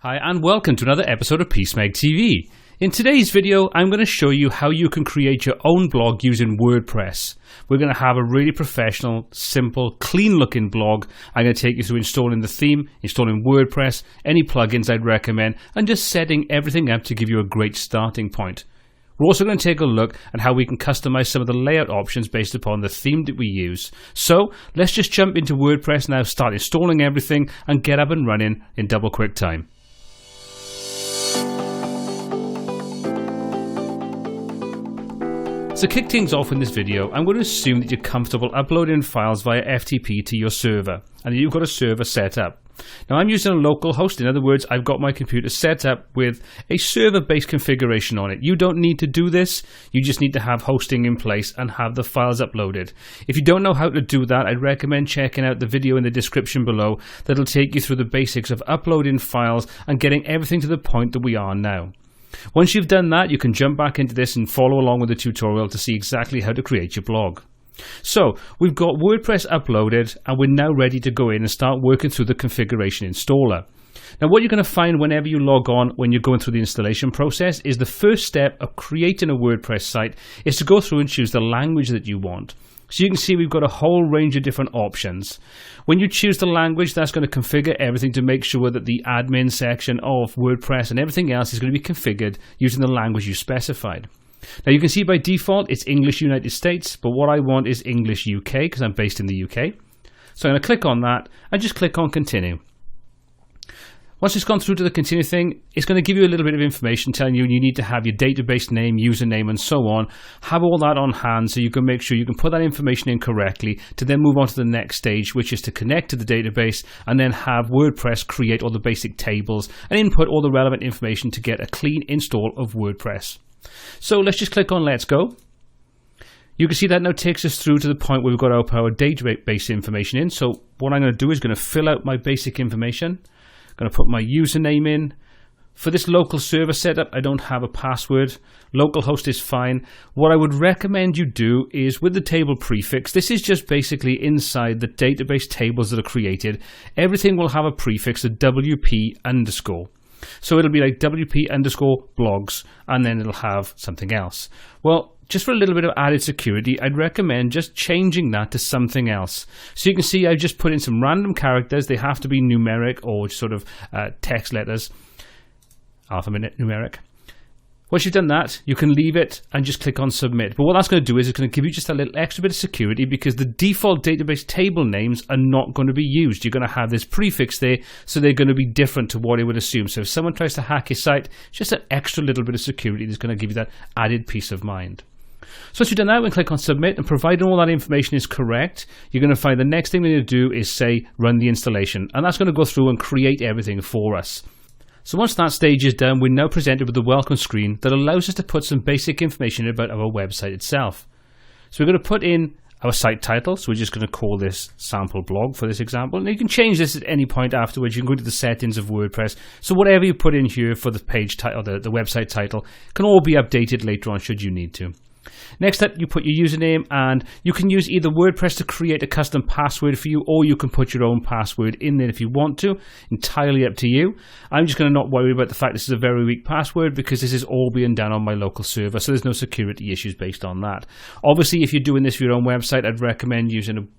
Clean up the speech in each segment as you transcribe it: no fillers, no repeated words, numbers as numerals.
Hi and welcome to another episode of PeaceMag TV. In today's video, I'm going to show you how you can create your own blog using WordPress. We're going to have a really professional, simple, clean looking blog. I'm going to take you through installing the theme, installing WordPress, any plugins I'd recommend, and just setting everything up to give you a great starting point. We're also going to take a look at how we can customize some of the layout options based upon the theme that we use. So let's just jump into WordPress now, start installing everything, and get up and running in double quick time. To kick things off in this video, I'm going to assume that you're comfortable uploading files via FTP to your server and that you've got a server set up. Now I'm using a local host, in other words, I've got my computer set up with a server-based configuration on it. You don't need to do this, you just need to have hosting in place and have the files uploaded. If you don't know how to do that, I'd recommend checking out the video in the description below that'll take you through the basics of uploading files and getting everything to the point that we are now. Once you've done that, you can jump back into this and follow along with the tutorial to see exactly how to create your blog. So we've got WordPress uploaded and we're now ready to go in and start working through the configuration installer. Now what you're going to find whenever you log on when you're going through the installation process is the first step of creating a WordPress site is to go through and choose the language that you want. So you can see we've got a whole range of different options. When you choose the language, that's going to configure everything to make sure that the admin section of WordPress and everything else is going to be configured using the language you specified. Now you can see by default it's English United States, but what I want is English UK because I'm based in the UK. So I'm going to click on that and just click on continue. Once it's gone through to the continue thing, it's going to give you a little bit of information telling you need to have your database name, username and so on. Have all that on hand so you can make sure you can put that information in correctly to then move on to the next stage, which is to connect to the database and then have WordPress create all the basic tables and input all the relevant information to get a clean install of WordPress. So let's just click on Let's Go. You can see that now takes us through to the point where we've got our database information in. So what I'm going to do is going to fill out my basic information. Going to put my username in. For this local server setup, I don't have a password. Localhost is fine. What I would recommend you do is with the table prefix, this is just basically inside the database tables that are created. Everything will have a prefix, a WP underscore. So it'll be like WP underscore blogs, and then it'll have something else. Well, just for a little bit of added security, I'd recommend just changing that to something else. So you can see I've just put in some random characters. They have to be numeric or sort of text letters, alphanumeric. Once you've done that, you can leave it and just click on submit. But what that's going to do is it's going to give you just a little extra bit of security because the default database table names are not going to be used. You're going to have this prefix there, so they're going to be different to what it would assume. So if someone tries to hack your site, it's just an extra little bit of security that's going to give you that added peace of mind. So once you've done that, we can click on submit, and providing all that information is correct, you're going to find the next thing we need to do is say run the installation, and that's going to go through and create everything for us. So once that stage is done, we're now presented with the welcome screen that allows us to put some basic information about our website itself. So we're going to put in our site title, so we're just going to call this sample blog for this example. Now you can change this at any point afterwards. You can go to the settings of WordPress. So whatever you put in here for the page title, the website title, can all be updated later on should you need to. Next up, you put your username, and you can use either WordPress to create a custom password for you, or you can put your own password in there if you want to. Entirely up to you. I'm just going to not worry about the fact this is a very weak password because this is all being done on my local server, so there's no security issues based on that. Obviously, if you're doing this for your own website, I'd recommend using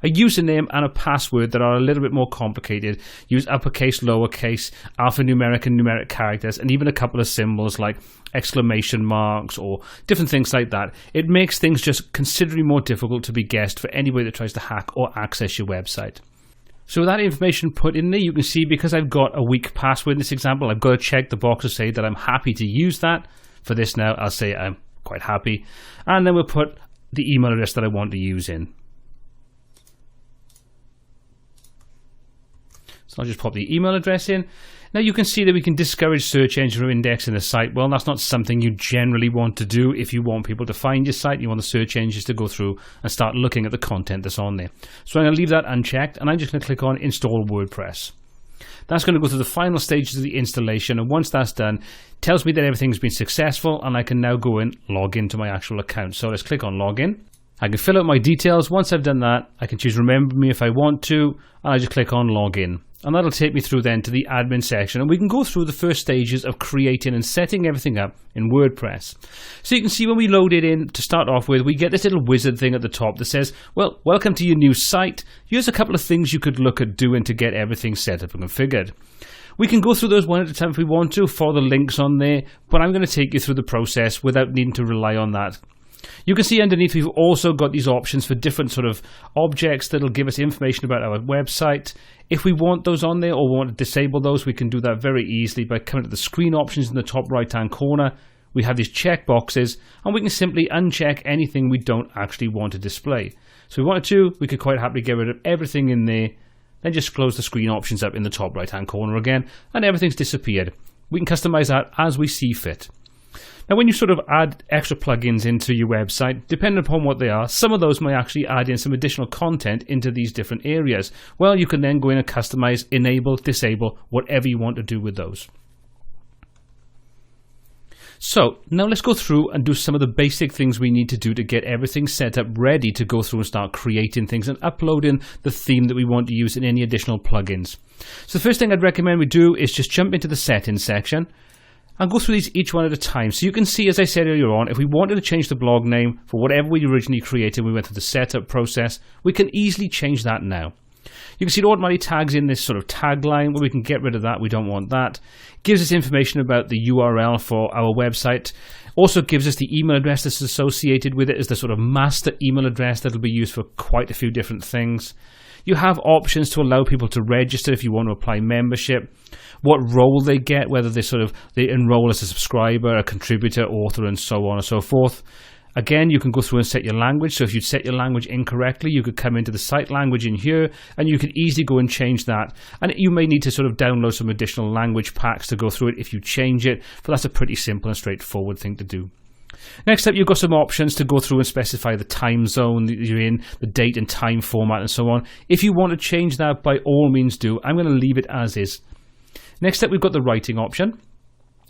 a username and a password that are a little bit more complicated. Use uppercase, lowercase, alphanumeric and numeric characters, and even a couple of symbols like exclamation marks or different things like that. It makes things just considerably more difficult to be guessed for anybody that tries to hack or access your website. So with that information put in there, you can see because I've got a weak password in this example, I've got to check the box to say that I'm happy to use that. For this now, I'll say I'm quite happy. And then we'll put the email address that I want to use in. So I'll just pop the email address in. Now you can see that we can discourage search engine from indexing the site. Well, that's not something you generally want to do if you want people to find your site. You want the search engines to go through and start looking at the content that's on there. So I'm going to leave that unchecked, and I'm just going to click on Install WordPress. That's going to go through the final stages of the installation, and once that's done, it tells me that everything's been successful, and I can now go and log into my actual account. So let's click on Login. I can fill out my details. Once I've done that, I can choose remember me if I want to, and I just click on login. And that'll take me through then to the admin section, and we can go through the first stages of creating and setting everything up in WordPress. So you can see when we load it in to start off with, we get this little wizard thing at the top that says, well, welcome to your new site. Here's a couple of things you could look at doing to get everything set up and configured. We can go through those one at a time if we want to, follow the links on there, but I'm going to take you through the process without needing to rely on that. You can see underneath we've also got these options for different sort of objects that'll give us information about our website. If we want those on there or want to disable those, we can do that very easily by coming to the screen options in the top right hand corner. We have these check boxes and we can simply uncheck anything we don't actually want to display. So if we wanted to, we could quite happily get rid of everything in there, then just close the screen options up in the top right hand corner again and everything's disappeared. We can customize that as we see fit. Now when you sort of add extra plugins into your website, depending upon what they are, some of those may actually add in some additional content into these different areas. Well, you can then go in and customize, enable, disable, whatever you want to do with those. So now let's go through and do some of the basic things we need to do to get everything set up ready to go through and start creating things and uploading the theme that we want to use in any additional plugins. So the first thing I'd recommend we do is just jump into the settings section and go through these each one at a time. So you can see, as I said earlier on, if we wanted to change the blog name for whatever we originally created, we went through the setup process, we can easily change that now. You can see it automatically tags in this sort of tagline where we can get rid of that, we don't want that. It gives us information about the URL for our website. Also gives us the email address that's associated with it as the sort of master email address that'll be used for quite a few different things. You have options to allow people to register if you want to apply membership, what role they get, whether they enroll as a subscriber, a contributor, author, and so on and so forth. Again, you can go through and set your language. So if you set your language incorrectly, you could come into the site language in here and you could easily go and change that. And you may need to sort of download some additional language packs to go through it if you change it, but that's a pretty simple and straightforward thing to do. Next up, you've got some options to go through and specify the time zone that you're in, the date and time format and so on. If you want to change that, by all means do. I'm going to leave it as is. Next up, we've got the writing option.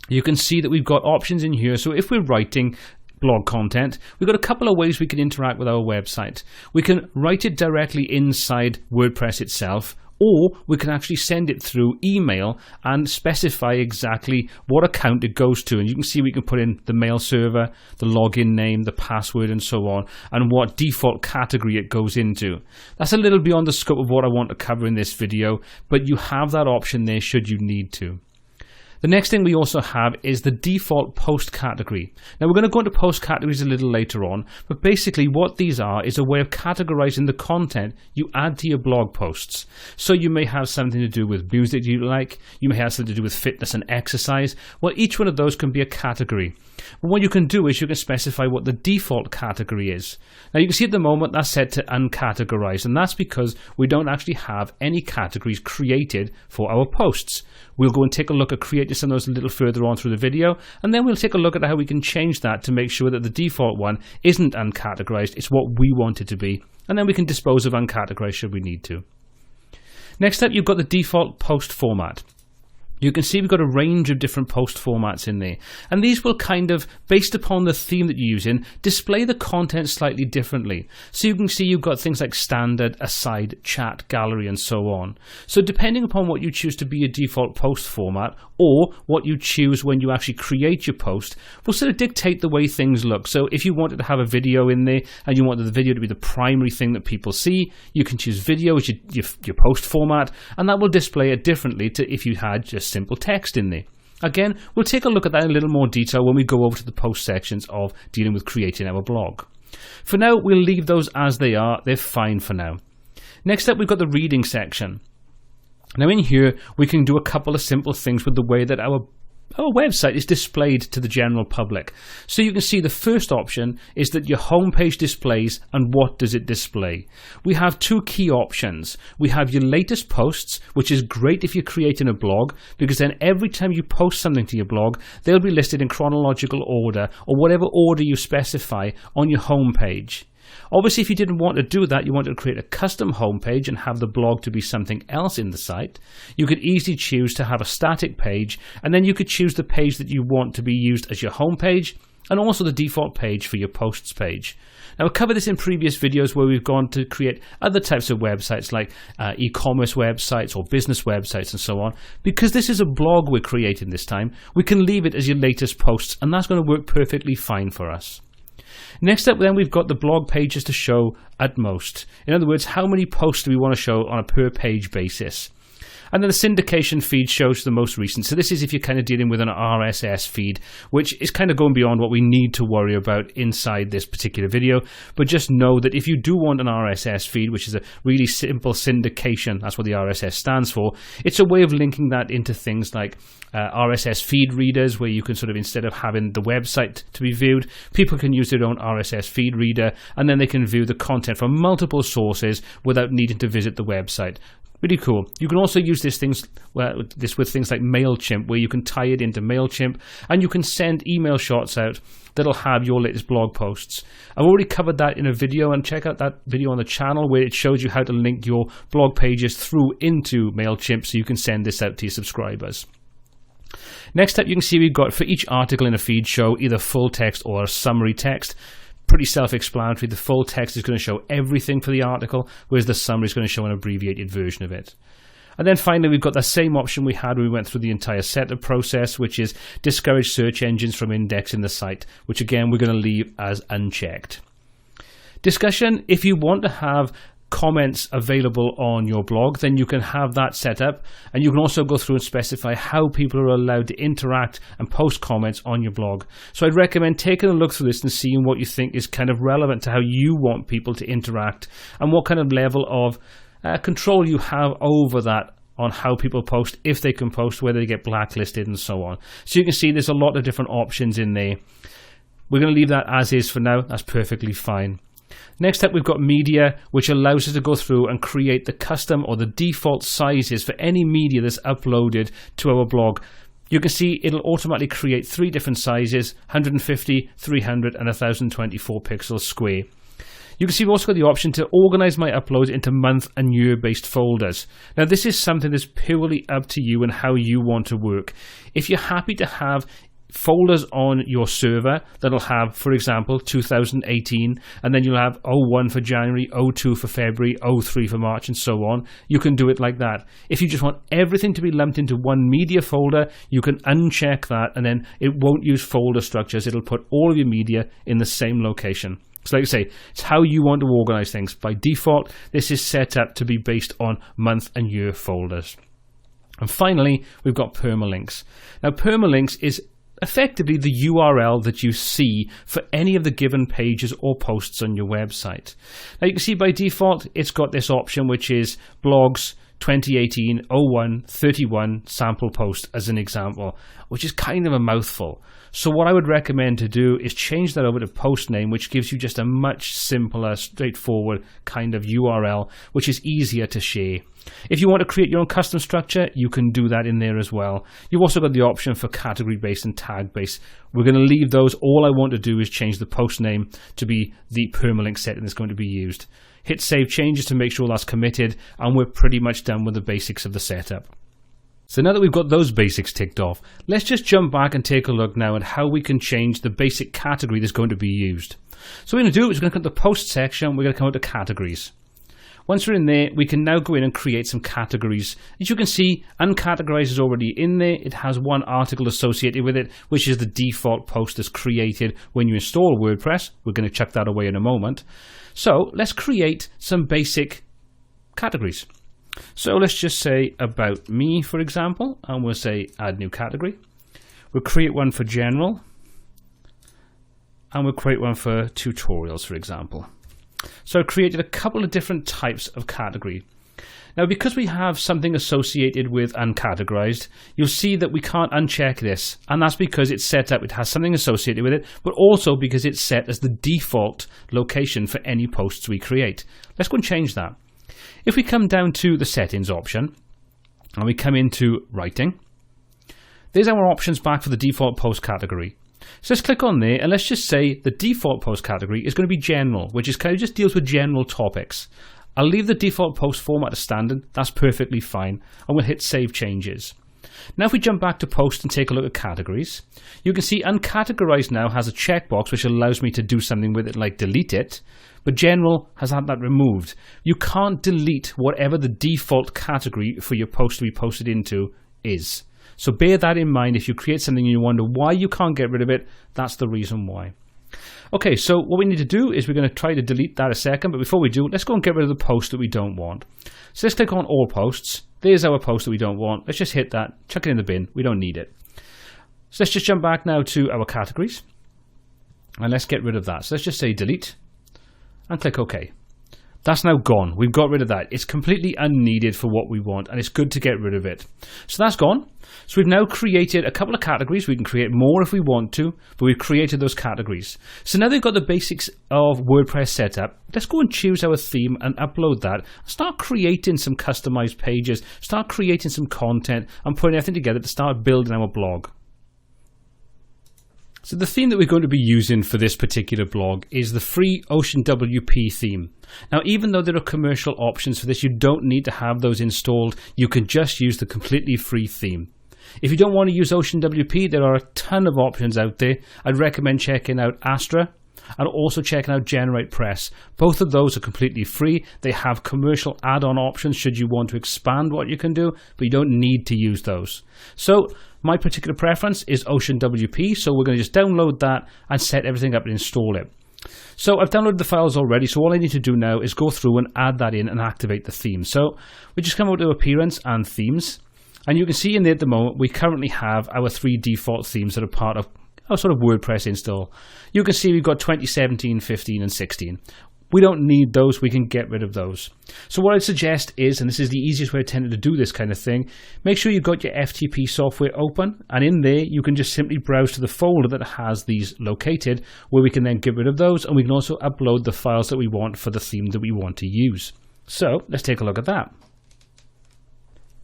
You can see that we've got options in here. So if we're writing blog content, we've got a couple of ways we can interact with our website. We can write it directly inside WordPress itself, or we can actually send it through email and specify exactly what account it goes to. And you can see we can put in the mail server, the login name, the password, and so on, and what default category it goes into. That's a little beyond the scope of what I want to cover in this video, but you have that option there should you need to. The next thing we also have is the default post category. Now we're going to go into post categories a little later on, but basically what these are is a way of categorizing the content you add to your blog posts. So you may have something to do with music you like, you may have something to do with fitness and exercise. Well, each one of those can be a category. But what you can do is you can specify what the default category is. Now you can see at the moment that's set to uncategorized, and that's because we don't actually have any categories created for our posts. We'll go and take a look at creating some of those a little further on through the video, and then we'll take a look at how we can change that to make sure that the default one isn't uncategorized, it's what we want it to be, and then we can dispose of uncategorized should we need to. Next up, you've got the default post format. You can see we've got a range of different post formats in there. And these will kind of, based upon the theme that you're using, display the content slightly differently. So you can see you've got things like standard, aside, chat, gallery, and so on. So depending upon what you choose to be your default post format, or what you choose when you actually create your post, will sort of dictate the way things look. So if you wanted to have a video in there, and you wanted the video to be the primary thing that people see, you can choose video as your post format, and that will display it differently to if you had just simple text in there. Again, we'll take a look at that in a little more detail when we go over to the post sections of dealing with creating our blog. For now, we'll leave those as they are. They're fine for now. Next up, we've got the reading section. Now in here, we can do a couple of simple things with the way that our website is displayed to the general public. So you can see the first option is that your homepage displays, and what does it display? We have two key options. We have your latest posts, which is great if you're creating a blog, because then every time you post something to your blog, they'll be listed in chronological order, or whatever order you specify on your homepage. Obviously, if you didn't want to do that, you wanted to create a custom homepage and have the blog to be something else in the site, you could easily choose to have a static page, and then you could choose the page that you want to be used as your homepage, and also the default page for your posts page. Now, I've covered this in previous videos where we've gone to create other types of websites like e-commerce websites or business websites and so on. Because this is a blog we're creating this time, we can leave it as your latest posts, and that's going to work perfectly fine for us. Next up then, we've got the blog pages to show at most. In other words, how many posts do we want to show on a per page basis? And then the syndication feed shows the most recent. So this is if you're kind of dealing with an RSS feed, which is kind of going beyond what we need to worry about inside this particular video. But just know that if you do want an RSS feed, which is a really simple syndication, that's what the RSS stands for, it's a way of linking that into things like RSS feed readers, where you can sort of, instead of having the website to be viewed, people can use their own RSS feed reader, and then they can view the content from multiple sources without needing to visit the website. Really cool. You can also use this with things like MailChimp, where you can tie it into MailChimp and you can send email shots out that'll have your latest blog posts. I've already covered that in a video, and check out that video on the channel where it shows you how to link your blog pages through into MailChimp so you can send this out to your subscribers. Next up, you can see we've got, for each article in a feed show, either full text or a summary text. Pretty self-explanatory. The full text is going to show everything for the article, whereas the summary is going to show an abbreviated version of it. And then finally, we've got the same option we had when we went through the entire setup process, which is discourage search engines from indexing the site, which again, we're going to leave as unchecked. Discussion: if you want to have comments available on your blog, then you can have that set up, and you can also go through and specify how people are allowed to interact and post comments on your blog. So I'd recommend taking a look through this and seeing what you think is kind of relevant to how you want people to interact, and what kind of level of control you have over that, on how people post, if they can post, whether they get blacklisted and so on. So you can see there's a lot of different options in there. We're going to leave that as is for now. That's perfectly fine. Next up, we've got media, which allows us to go through and create the custom or the default sizes for any media that's uploaded to our blog. You can see it'll automatically create 3 different sizes: 150, 300 and 1024 pixels square. You can see we've also got the option to organize my uploads into month and year based folders. Now, this is something that's purely up to you and how you want to work. If you're happy to have folders on your server that'll have, for example, 2018, and then you'll have 01 for January, 02 for February, 03 for March, and so on, you can do it like that. If you just want everything to be lumped into one media folder, you can uncheck that, and then it won't use folder structures. It'll put all of your media in the same location. So like I say, it's how you want to organize things. By default, this is set up to be based on month and year folders. And finally, we've got permalinks. Now, permalinks is effectively the URL that you see for any of the given pages or posts on your website. Now, you can see by default, it's got this option, which is blogs 2018 01 31 sample post as an example, which is kind of a mouthful. So what I would recommend to do is change that over to post name, which gives you just a much simpler, straightforward kind of URL, which is easier to share. If you want to create your own custom structure, you can do that in there as well. You've also got the option for category-based and tag-based. We're going to leave those. All I want to do is change the post name to be the permalink setting that's going to be used. Hit Save Changes to make sure that's committed, and we're pretty much done with the basics of the setup. So now that we've got those basics ticked off, let's just jump back and take a look now at how we can change the basic category that's going to be used. So what we're going to do is we're going to come to the post section, we're going to come to categories. Once we're in there, we can now go in and create some categories. As you can see, uncategorized is already in there. It has one article associated with it, which is the default post that's created when you install WordPress. We're going to chuck that away in a moment. So let's create some basic categories. So let's just say about me, for example, and we'll say add new category. We'll create one for general, and we'll create one for tutorials, for example. So I created a couple of different types of category. Now, because we have something associated with uncategorized, you'll see that we can't uncheck this, and that's because it's set up, it has something associated with it, but also because it's set as the default location for any posts we create. Let's go and change that. If we come down to the settings option, and we come into writing, there's our options back for the default post category. So let's click on there, and let's just say the default post category is going to be general, which is kind of just deals with general topics. I'll leave the default post format as standard. That's perfectly fine. And we'll hit Save Changes. Now if we jump back to post and take a look at categories, you can see uncategorized now has a checkbox which allows me to do something with it like delete it, but general has had that removed. You can't delete whatever the default category for your post to be posted into is. So bear that in mind. If you create something and you wonder why you can't get rid of it, that's the reason why. Okay, so what we need to do is we're going to try to delete that a second, but before we do, let's go and get rid of the post that we don't want. So let's click on all posts. There's our post that we don't want. Let's just hit that, chuck it in the bin. We don't need it. So let's just jump back now to our categories and let's get rid of that. So let's just say delete and click OK. That's now gone. We've got rid of that. It's completely unneeded for what we want, and it's good to get rid of it. So that's gone. So we've now created a couple of categories. We can create more if we want to, but we've created those categories. So now they've got the basics of WordPress set up. Let's go and choose our theme and upload that. Start creating some customized pages. Start creating some content and putting everything together to start building our blog. So the theme that we're going to be using for this particular blog is the free Ocean WP theme. Now, even though there are commercial options for this, you don't need to have those installed. You can just use the completely free theme. If you don't want to use Ocean WP, there are a ton of options out there. I'd recommend checking out Astra and also checking out GeneratePress. Both of those are completely free. They have commercial add-on options should you want to expand what you can do, but you don't need to use those. So my particular preference is Ocean WP, so we're going to just download that and set everything up and install it. So I've downloaded the files already, so all I need to do now is go through and add that in and activate the theme. So we just come over to Appearance and Themes, and you can see in there at the moment we currently have our 3 default themes that are part of our sort of WordPress install. You can see we've got 2017, 15 and 16. We don't need those, we can get rid of those. So what I'd suggest is, and this is the easiest way I tend to do this kind of thing, make sure you've got your FTP software open, and in there you can just simply browse to the folder that has these located, where we can then get rid of those, and we can also upload the files that we want for the theme that we want to use. So let's take a look at that.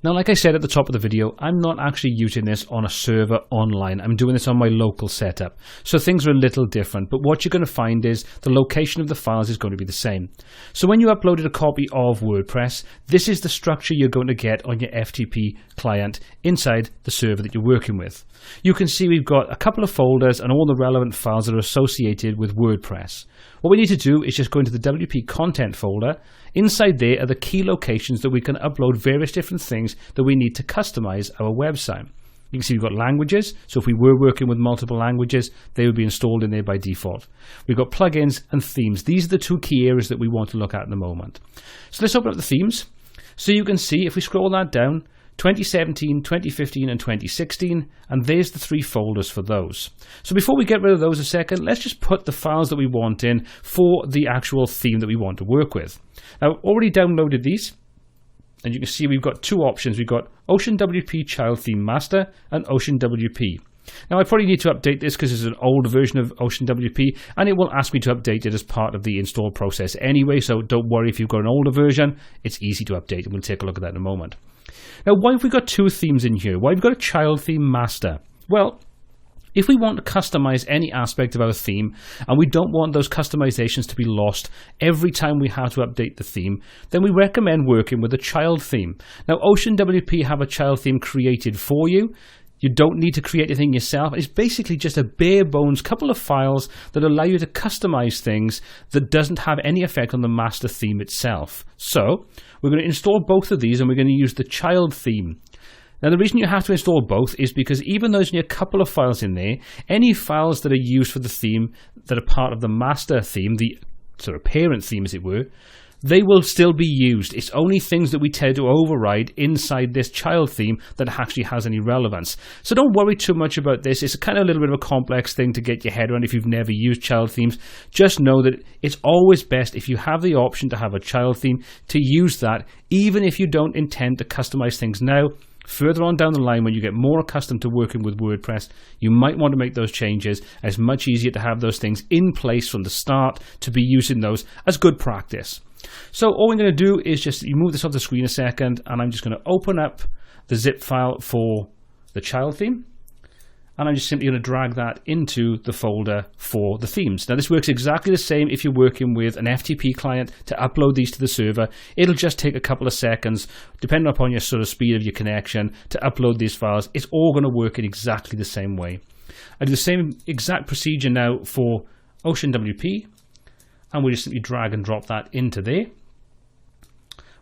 Now, like I said at the top of the video, I'm not actually using this on a server online. I'm doing this on my local setup. So things are a little different, but what you're going to find is the location of the files is going to be the same. So when you uploaded a copy of WordPress, this is the structure you're going to get on your FTP client inside the server that you're working with. You can see we've got a couple of folders and all the relevant files that are associated with WordPress. What we need to do is just go into the WP content folder. Inside there are the key locations that we can upload various different things that we need to customize our website. You can see we've got languages, so if we were working with multiple languages, they would be installed in there by default. We've got plugins and themes. These are the 2 key areas that we want to look at the moment. So let's open up the themes. So you can see if we scroll that down, 2017, 2015 and 2016, and there's the 3 folders for those. So before we get rid of those a second, let's just put the files that we want in for the actual theme that we want to work with. Now, I've already downloaded these, and you can see we've got 2 options. We've got Ocean WP Child Theme Master and Ocean WP. Now, I probably need to update this because it's an older version of Ocean WP, and it will ask me to update it as part of the install process anyway, so don't worry if you've got an older version. It's easy to update, and we'll take a look at that in a moment. Now, why have we got 2 themes in here? Why have we got a Child Theme Master? Well, if we want to customize any aspect of our theme, and we don't want those customizations to be lost every time we have to update the theme, then we recommend working with a child theme. Now, Ocean WP have a child theme created for you. You don't need to create anything yourself. It's basically just a bare bones couple of files that allow you to customize things that doesn't have any effect on the master theme itself. So we're going to install both of these, and we're going to use the child theme. Now, the reason you have to install both is because even though there's only a couple of files in there, any files that are used for the theme that are part of the master theme, the sort of parent theme as it were, they will still be used. It's only things that we tend to override inside this child theme that actually has any relevance. So don't worry too much about this. It's kind of a little bit of a complex thing to get your head around if you've never used child themes. Just know that it's always best, if you have the option to have a child theme, to use that, even if you don't intend to customize things now. Further on down the line, when you get more accustomed to working with WordPress, you might want to make those changes. It's much easier to have those things in place from the start, to be using those as good practice. So all we're going to do is just move this off the screen a second, and I'm just going to open up the zip file for the child theme. and I'm just simply going to drag that into the folder for the themes. Now this works exactly the same if you're working with an FTP client to upload these to the server. It'll just take a couple of seconds, depending upon your sort of speed of your connection, to upload these files. It's all going to work in exactly the same way. I do the same exact procedure now for Ocean WP, and we'll just simply drag and drop that into there.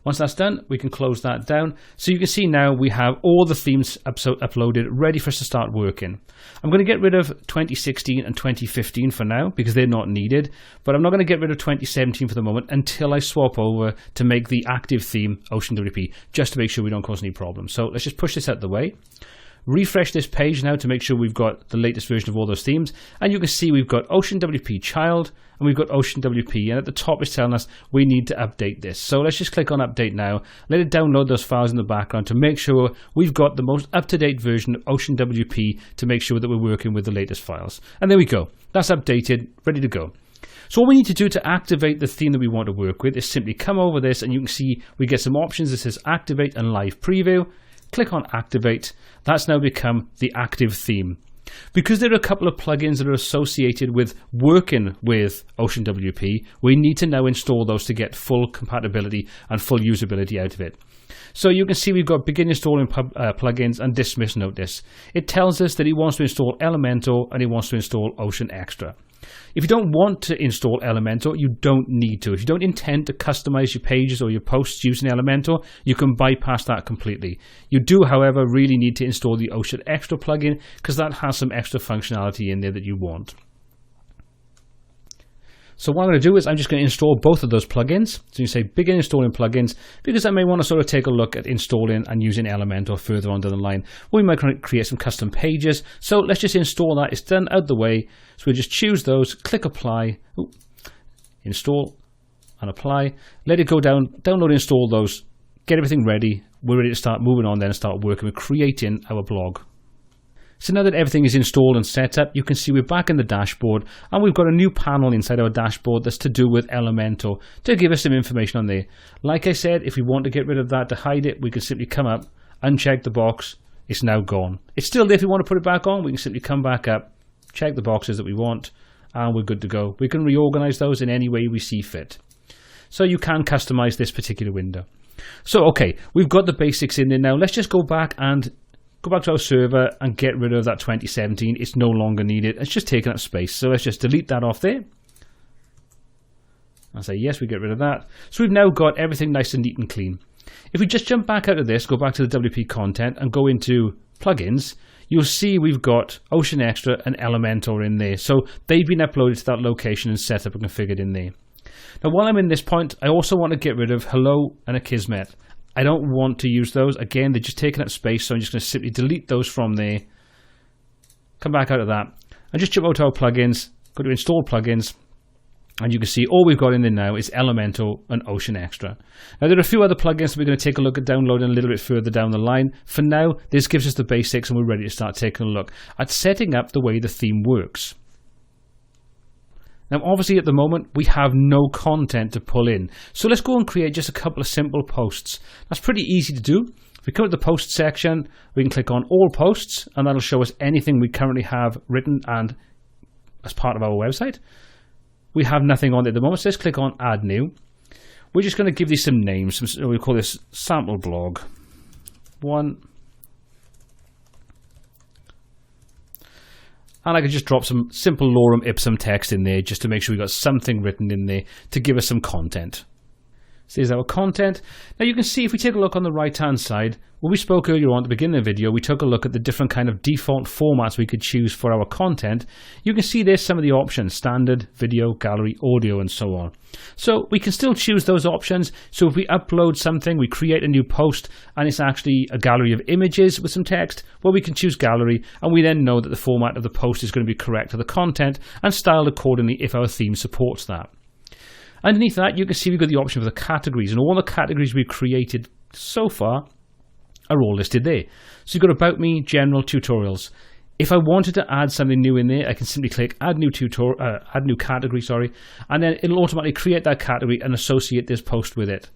Once that's done, we can close that down. So you can see now we have all the themes uploaded, ready for us to start working. I'm going to get rid of 2016 and 2015 for now because they're not needed, but I'm not going to get rid of 2017 for the moment until I swap over to make the active theme Ocean WP, just to make sure we don't cause any problems. So let's just push this out of the way. Refresh this page now to make sure we've got the latest version of all those themes, and you can see we've got Ocean WP Child and we've got Ocean WP, and at the top it's telling us we need to update this. So let's just click on update now, let it download those files in the background to make sure we've got the most up-to-date version of Ocean WP to make sure that we're working with the latest files. And there we go, that's updated, ready to go. So what we need to do to activate the theme that we want to work with is simply come over this, and you can see we get some options that says activate and live preview. Click on activate. That's now become the active theme. Because there are a couple of plugins that are associated with working with Ocean WP, we need to now install those to get full compatibility and full usability out of it. So you can see we've got begin installing plugins and dismiss notice. It tells us that he wants to install Elementor and he wants to install Ocean Extra. If you don't want to install Elementor, you don't need to. If you don't intend to customize your pages or your posts using Elementor, you can bypass that completely. You do, however, really need to install the Ocean Extra plugin because that has some extra functionality in there that you want. So what I'm going to do is I'm just going to install both of those plugins. So you say begin installing plugins, because I may want to sort of take a look at installing and using Elementor further on down the line. We might create some custom pages. So let's just install that. It's done out the way. So we'll just choose those, click apply, install and apply. Let it go down, download and install those, get everything ready. We're ready to start moving on then and start working with creating our blog. So now that everything is installed and set up, you can see we're back in the dashboard, and we've got a new panel inside our dashboard that's to do with Elementor to give us some information on there. Like I said, if we want to get rid of that to hide it, we can simply come up, uncheck the box, it's now gone. It's still there if we want to put it back on, we can simply come back up, check the boxes that we want, and we're good to go. We can reorganize those in any way we see fit. So you can customize this particular window. So okay, we've got the basics in there now. Let's just go back to our server and get rid of that 2017. It's no longer needed. It's just taking up space. So let's just delete that off there. I'll say yes, we get rid of that. So we've now got everything nice and neat and clean. If we just jump back out of this, go back to the WP content and go into plugins, you'll see we've got Ocean Extra and Elementor in there. So they've been uploaded to that location and set up and configured in there. Now while I'm in this point, I also want to get rid of Hello and Akismet. I don't want to use those. Again, they're just taking up space, so I'm just going to simply delete those from there. Come back out of that. And just jump out to our plugins, go to install plugins, and you can see all we've got in there now is Elementor and Ocean Extra. Now there are a few other plugins that we're going to take a look at downloading a little bit further down the line. For now, this gives us the basics and we're ready to start taking a look at setting up the way the theme works. Now obviously at the moment we have no content to pull in, so let's go and create just a couple of simple posts. That's pretty easy to do. If we come to the post section, we can click on all posts and that'll show us anything we currently have written and as part of our website. We have nothing on it at the moment, so let's click on add new. We're just going to give these some names. We'll call this sample blog 1. And I could just drop some simple lorem ipsum text in there just to make sure we got something written in there to give us some content. So here's our content. Now you can see if we take a look on the right hand side, when we spoke earlier on at the beginning of the video, we took a look at the different kind of default formats we could choose for our content. You can see there's some of the options: standard, video, gallery, audio, and so on. So we can still choose those options. So if we upload something, we create a new post and it's actually a gallery of images with some text, well, we can choose gallery, and we then know that the format of the post is going to be correct for the content and styled accordingly if our theme supports that. Underneath that, you can see we've got the option for the categories, and all the categories we've created so far are all listed there. So you've got About Me, General, Tutorials. If I wanted to add something new in there, I can simply click Add New Category, and then it'll automatically create that category and associate this post with it.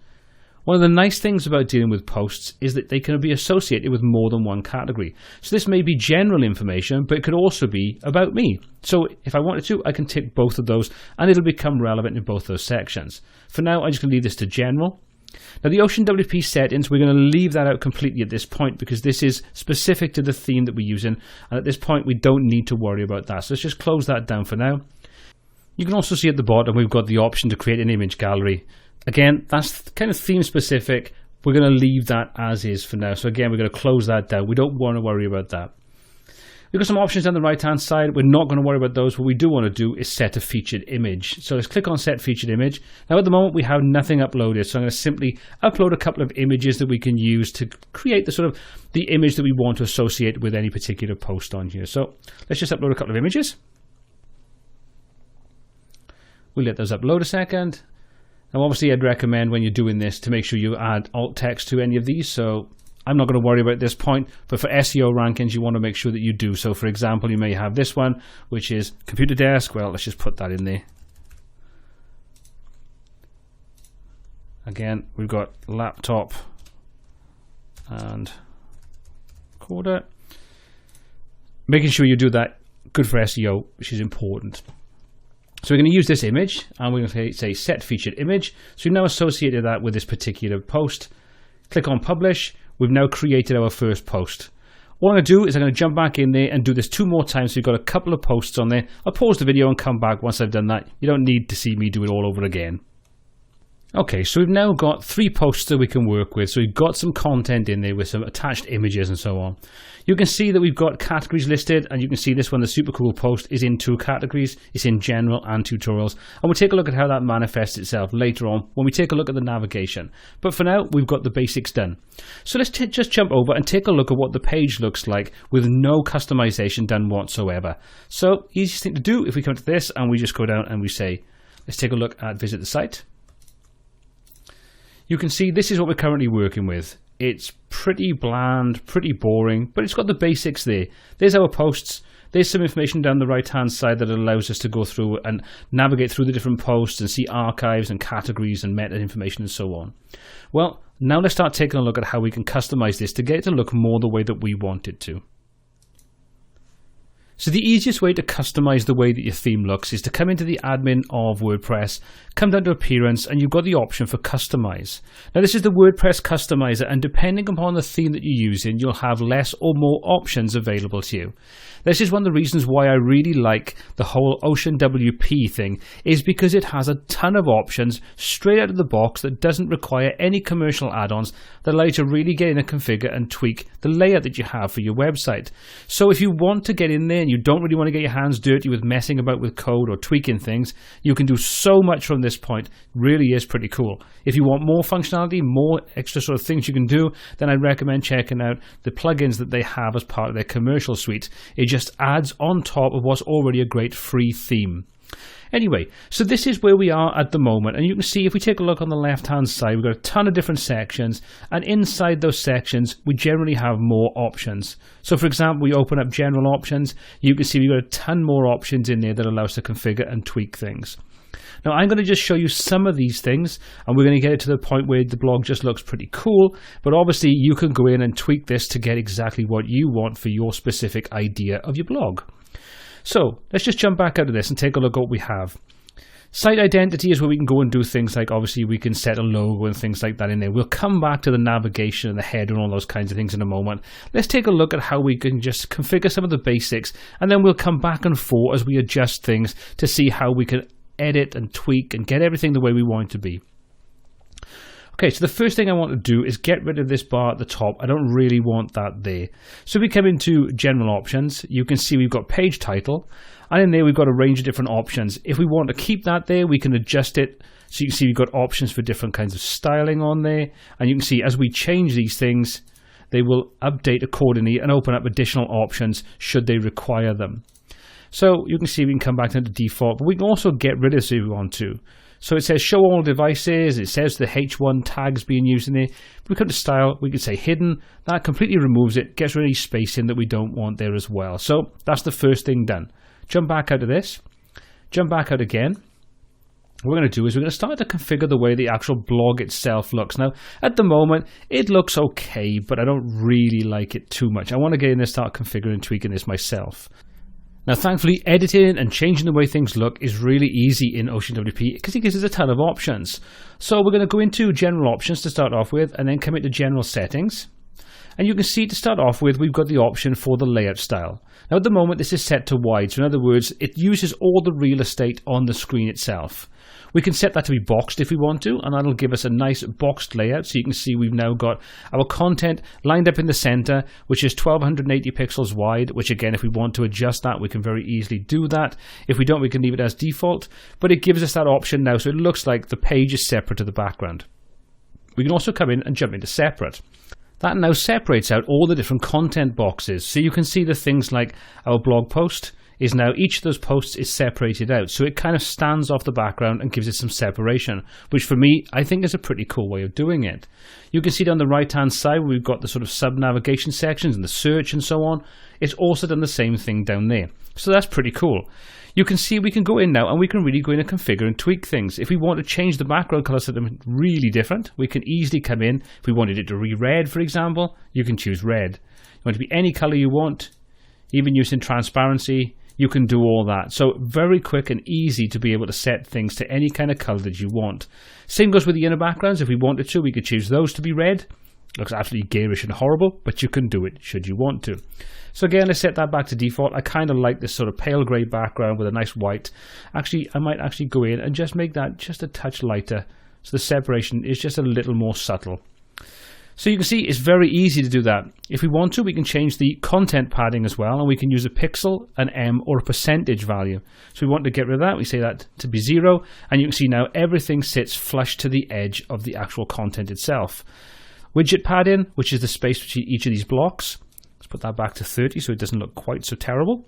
One of the nice things about dealing with posts is that they can be associated with more than one category. So this may be general information, but it could also be about me. So if I wanted to, I can tick both of those and it'll become relevant in both those sections. For now, I'm just going to leave this to general. Now the Ocean WP settings, we're going to leave that out completely at this point because this is specific to the theme that we're using. And at this point, we don't need to worry about that. So let's just close that down for now. You can also see at the bottom, we've got the option to create an image gallery. Again, that's kind of theme specific. We're going to leave that as is for now. So again, we're going to close that down. We don't want to worry about that. We've got some options on the right hand side. We're not going to worry about those. What we do want to do is set a featured image. So let's click on set featured image. Now at the moment we have nothing uploaded. So I'm going to simply upload a couple of images that we can use to create the sort of the image that we want to associate with any particular post on here. So let's just upload a couple of images. We'll let those upload a second. Now obviously I'd recommend when you're doing this to make sure you add alt text to any of these. So I'm not going to worry about this point, but for SEO rankings you want to make sure that you do. So for example, you may have this one, which is computer desk. Well, let's just put that in there. Again, we've got laptop and recorder. Making sure you do that, good for SEO, which is important. So we're going to use this image and we're going to say set featured image. So we've now associated that with this particular post. Click on publish. We've now created our first post. What I'm going to do is I'm going to jump back in there and do this 2 more times. So you've got a couple of posts on there. I'll pause the video and come back once I've done that. You don't need to see me do it all over again. Okay, so we've now got 3 posts that we can work with. So we've got some content in there with some attached images and so on. You can see that we've got categories listed, and you can see this one, the super cool post, is in 2 categories. It's in general and tutorials. And we'll take a look at how that manifests itself later on when we take a look at the navigation. But for now, we've got the basics done. So let's just jump over and take a look at what the page looks like with no customization done whatsoever. So easiest thing to do, if we come to this and we just go down and we say, let's take a look at visit the site. You can see this is what we're currently working with. It's pretty bland, pretty boring, but it's got the basics there. There's our posts. There's some information down the right-hand side that allows us to go through and navigate through the different posts and see archives and categories and meta information and so on. Well, now let's start taking a look at how we can customize this to get it to look more the way that we want it to. So the easiest way to customize the way that your theme looks is to come into the admin of WordPress, come down to appearance, and you've got the option for customize. Now this is the WordPress customizer, and depending upon the theme that you're using, you'll have less or more options available to you. This is one of the reasons why I really like the whole Ocean WP thing, is because it has a ton of options straight out of the box that doesn't require any commercial add-ons that allow you to really get in and configure and tweak the layout that you have for your website. So if you want to get in there and you don't really want to get your hands dirty with messing about with code or tweaking things, you can do so much from this point. It really is pretty cool. If you want more functionality, more extra sort of things you can do, then I'd recommend checking out the plugins that they have as part of their commercial suite. It just adds on top of what's already a great free theme. Anyway, so this is where we are at the moment, and you can see if we take a look on the left hand side, we've got a ton of different sections, and inside those sections we generally have more options. So for example, we open up general options, you can see we've got a ton more options in there that allow us to configure and tweak things. Now I'm going to just show you some of these things, and we're going to get it to the point where the blog just looks pretty cool, but obviously you can go in and tweak this to get exactly what you want for your specific idea of your blog. So let's just jump back out of this and take a look at what we have. Site identity is where we can go and do things like, obviously we can set a logo and things like that in there. We'll come back to the navigation and the header and all those kinds of things in a moment. Let's take a look at how we can just configure some of the basics, and then we'll come back and forth as we adjust things to see how we can edit and tweak and get everything the way we want it to be. Okay, so the first thing I want to do is get rid of this bar at the top. I don't really want that there. So we come into general options. You can see we've got page title, and in there we've got a range of different options. If we want to keep that there, we can adjust it. So you can see we've got options for different kinds of styling on there, and you can see as we change these things, they will update accordingly and open up additional options should they require them. So you can see we can come back to the default, but we can also get rid of this if we want to. So it says show all devices, it says the H1 tags being used in there. If we come to style, we can say hidden. That completely removes it, gets rid of any spacing that we don't want there as well. So that's the first thing done. Jump back out of this, jump back out again. what we're going to do is we're going to start to configure the way the actual blog itself looks. Now, at the moment, it looks okay, but I don't really like it too much. I want to get in there and start configuring and tweaking this myself. Now, thankfully, editing and changing the way things look is really easy in OceanWP because it gives us a ton of options. So we're going to go into General Options to start off with, and then come into General Settings. And you can see to start off with, we've got the option for the layout style. Now, at the moment, this is set to wide. So in other words, it uses all the real estate on the screen itself. We can set that to be boxed if we want to, and that'll give us a nice boxed layout. So you can see we've now got our content lined up in the center, which is 1280 pixels wide, which again, if we want to adjust that, we can very easily do that. If we don't, we can leave it as default, but it gives us that option now. So it looks like the page is separate to the background. We can also come in and jump into separate. That now separates out all the different content boxes. So you can see the things like our blog post is now, each of those posts is separated out. So it kind of stands off the background and gives it some separation, which for me, I think is a pretty cool way of doing it. You can see down the right-hand side, we've got the sort of sub-navigation sections and the search and so on. It's also done the same thing down there. So that's pretty cool. You can see we can go in now and we can really go in and configure and tweak things. If we want to change the background color so they're really different, we can easily come in. If we wanted it to be red, for example, you can choose red. You want it to be any color you want, even using transparency, you can do all that. So very quick and easy to be able to set things to any kind of color that you want. Same goes with the inner backgrounds. If we wanted to, we could choose those to be red. Looks absolutely garish and horrible, but you can do it should you want to. So again, let's set that back to default. I kind of like this sort of pale grey background with a nice white. Actually, I might actually go in and just make that just a touch lighter, so the separation is just a little more subtle. So you can see it's very easy to do that. If we want to, we can change the content padding as well, and we can use a pixel, an M, or a percentage value. So we want to get rid of that. We say that to be 0, and you can see now everything sits flush to the edge of the actual content itself. Widget padding, which is the space between each of these blocks. Let's put that back to 30 so it doesn't look quite so terrible.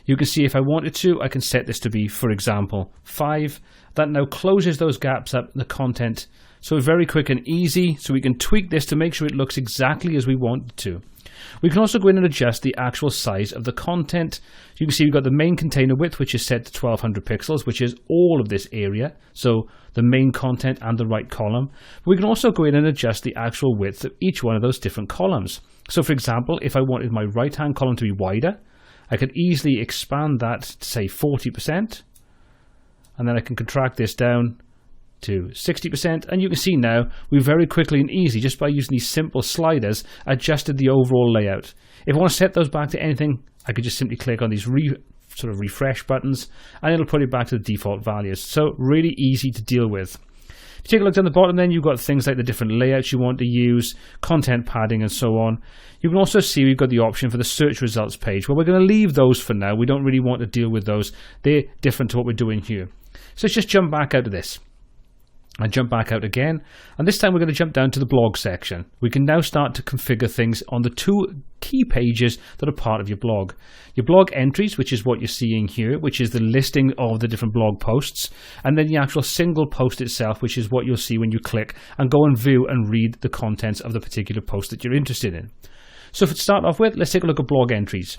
You can see if I wanted to, I can set this to be, for example, 5. That now closes those gaps up in the content. So very quick and easy, so we can tweak this to make sure it looks exactly as we want it to. We can also go in and adjust the actual size of the content. You can see we've got the main container width, which is set to 1200 pixels, which is all of this area. So the main content and the right column. But we can also go in and adjust the actual width of each one of those different columns. So for example, if I wanted my right-hand column to be wider, I could easily expand that to say 40%. And then I can contract this down to 60%, and you can see now we very quickly and easy, just by using these simple sliders, adjusted the overall layout. If I want to set those back to anything, I could just simply click on these sort of refresh buttons, and it'll put it back to the default values. So really easy to deal with. If you take a look down the bottom, then you've got things like the different layouts you want to use, content padding, and so on. You can also see we've got the option for the search results page. Well, we're going to leave those for now. We don't really want to deal with those. They're different to what we're doing here. So let's just jump back out of this. I jump back out again, and this time we're going to jump down to the blog section. We can now start to configure things on the 2 key pages that are part of your blog. Your blog entries, which is what you're seeing here, which is the listing of the different blog posts, and then the actual single post itself, which is what you'll see when you click and go and view and read the contents of the particular post that you're interested in. So to start off with, let's take a look at blog entries.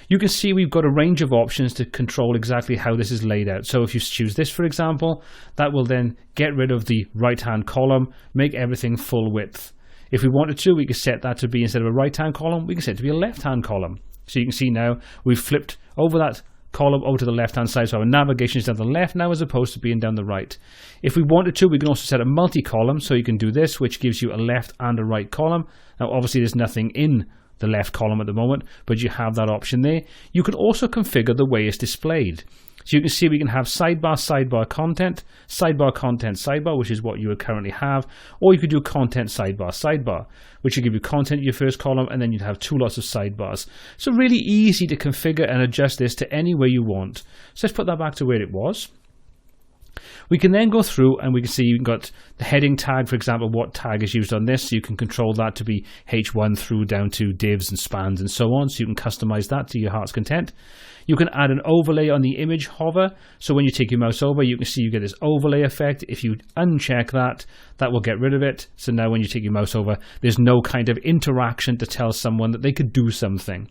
You can see we've got a range of options to control exactly how this is laid out. So if you choose this, for example, that will then get rid of the right-hand column, make everything full width. If we wanted to, we could set that to be, instead of a right-hand column, we can set it to be a left-hand column. So you can see now we've flipped over that column over to the left-hand side, so our navigation is down the left now as opposed to being down the right. If we wanted to, we can also set a multi-column, so you can do this, which gives you a left and a right column. Now obviously there's nothing in the left column at the moment, but you have that option there. You can also configure the way it's displayed. So you can see we can have sidebar, sidebar content, sidebar, which is what you would currently have, or you could do content, sidebar, sidebar, which will give you content in your first column, and then you'd have 2 lots of sidebars. So really easy to configure and adjust this to any way you want. So let's put that back to where it was. We can then go through and we can see you've got the heading tag, for example, what tag is used on this. So you can control that to be H1 through down to divs and spans and so on. So you can customize that to your heart's content. You can add an overlay on the image hover. So when you take your mouse over, you can see you get this overlay effect. If you uncheck that, that will get rid of it. So now when you take your mouse over, there's no kind of interaction to tell someone that they could do something.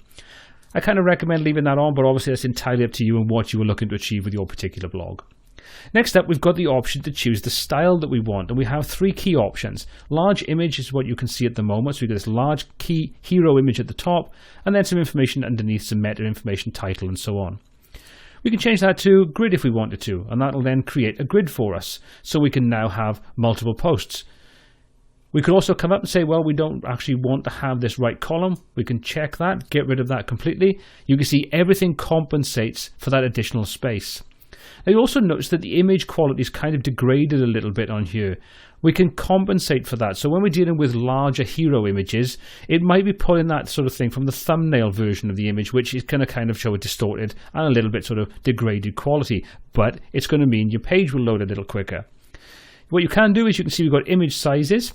I kind of recommend leaving that on, but obviously that's entirely up to you and what you were looking to achieve with your particular blog. Next up, we've got the option to choose the style that we want, and we have 3 key options. Large image is what you can see at the moment, so we've got this large key hero image at the top, and then some information underneath, some meta information, title, and so on. We can change that to grid if we wanted to, and that'll then create a grid for us, so we can now have multiple posts. We could also come up and say, well, we don't actually want to have this right column. We can check that, get rid of that completely. You can see everything compensates for that additional space. Now you also notice that the image quality is kind of degraded a little bit on here. We can compensate for that. So when we're dealing with larger hero images, it might be pulling that sort of thing from the thumbnail version of the image, which is going to kind of show a distorted and a little bit sort of degraded quality. But it's going to mean your page will load a little quicker. What you can do is you can see we've got image sizes.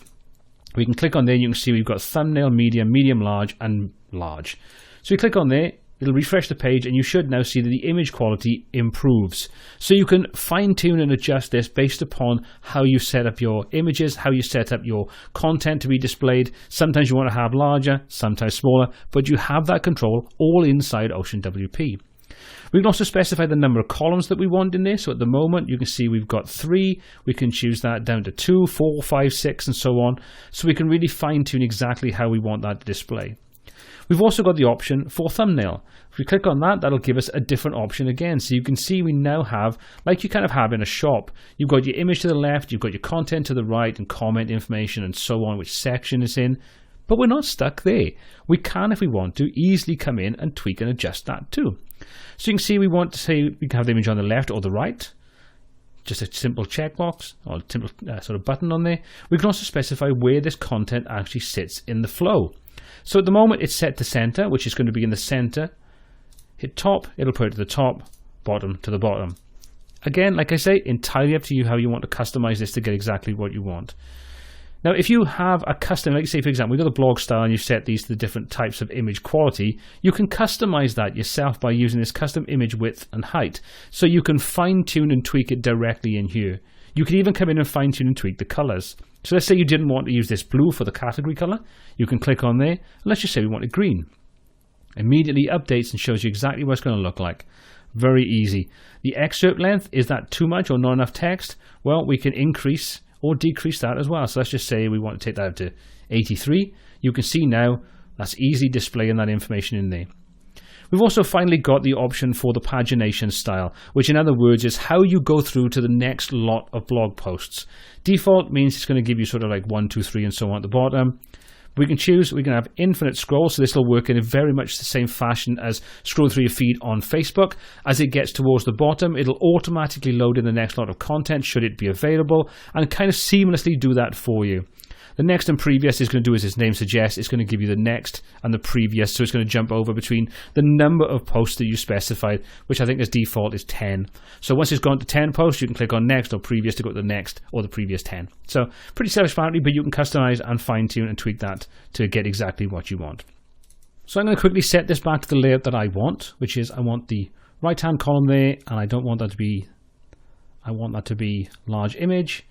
We can click on there and you can see we've got thumbnail, medium, medium large, and large. So you click on there. It'll refresh the page and you should now see that the image quality improves. So you can fine tune and adjust this based upon how you set up your images, how you set up your content to be displayed. Sometimes you want to have larger, sometimes smaller, but you have that control all inside Ocean WP. We can also specify the number of columns that we want in there. So at the moment, you can see we've got 3. We can choose that down to 2, 4, 5, 6, and so on. So we can really fine tune exactly how we want that to display. We've also got the option for thumbnail. If we click on that, that'll give us a different option again. So you can see we now have, like you kind of have in a shop, you've got your image to the left, you've got your content to the right, and comment information and so on, which section it's in. But we're not stuck there. We can, if we want to, easily come in and tweak and adjust that too. So you can see we want to say we can have the image on the left or the right. Just a simple checkbox or a simple sort of button on there. We can also specify where this content actually sits in the flow. So at the moment it's set to center, which is going to be in the center. Hit top, it'll put it to the top, bottom to the bottom. Again, like I say, entirely up to you how you want to customize this to get exactly what you want. Now, if you have a custom, like say for example, we've got a blog style and you've set these to the different types of image quality, you can customize that yourself by using this custom image width and height. So you can fine tune and tweak it directly in here. You can even come in and fine tune and tweak the colors. So let's say you didn't want to use this blue for the category color. You can click on there, and let's just say we want it green. Immediately updates and shows you exactly what it's going to look like. Very easy. The excerpt length, is that too much or not enough text? Well, we can increase or decrease that as well. So let's just say we want to take that up to 83. You can see now that's easy displaying that information in there. We've also finally got the option for the pagination style, which in other words is how you go through to the next lot of blog posts. Default means it's going to give you sort of like 1, 2, 3 and so on at the bottom. We can choose, we can have infinite scroll, so this will work in a very much the same fashion as scroll through your feed on Facebook. As it gets towards the bottom, it'll automatically load in the next lot of content should it be available and kind of seamlessly do that for you. The next and previous is going to do as its name suggests, it's going to give you the next and the previous, so it's going to jump over between the number of posts that you specified, which I think as default is 10. So once it's gone to 10 posts, you can click on next or previous to go to the next or the previous 10. So pretty self-explanatory, but you can customize and fine-tune and tweak that to get exactly what you want. So I'm going to quickly set this back to the layout that I want, which is I want the right-hand column there, and I don't want that to be, I want that to be large image.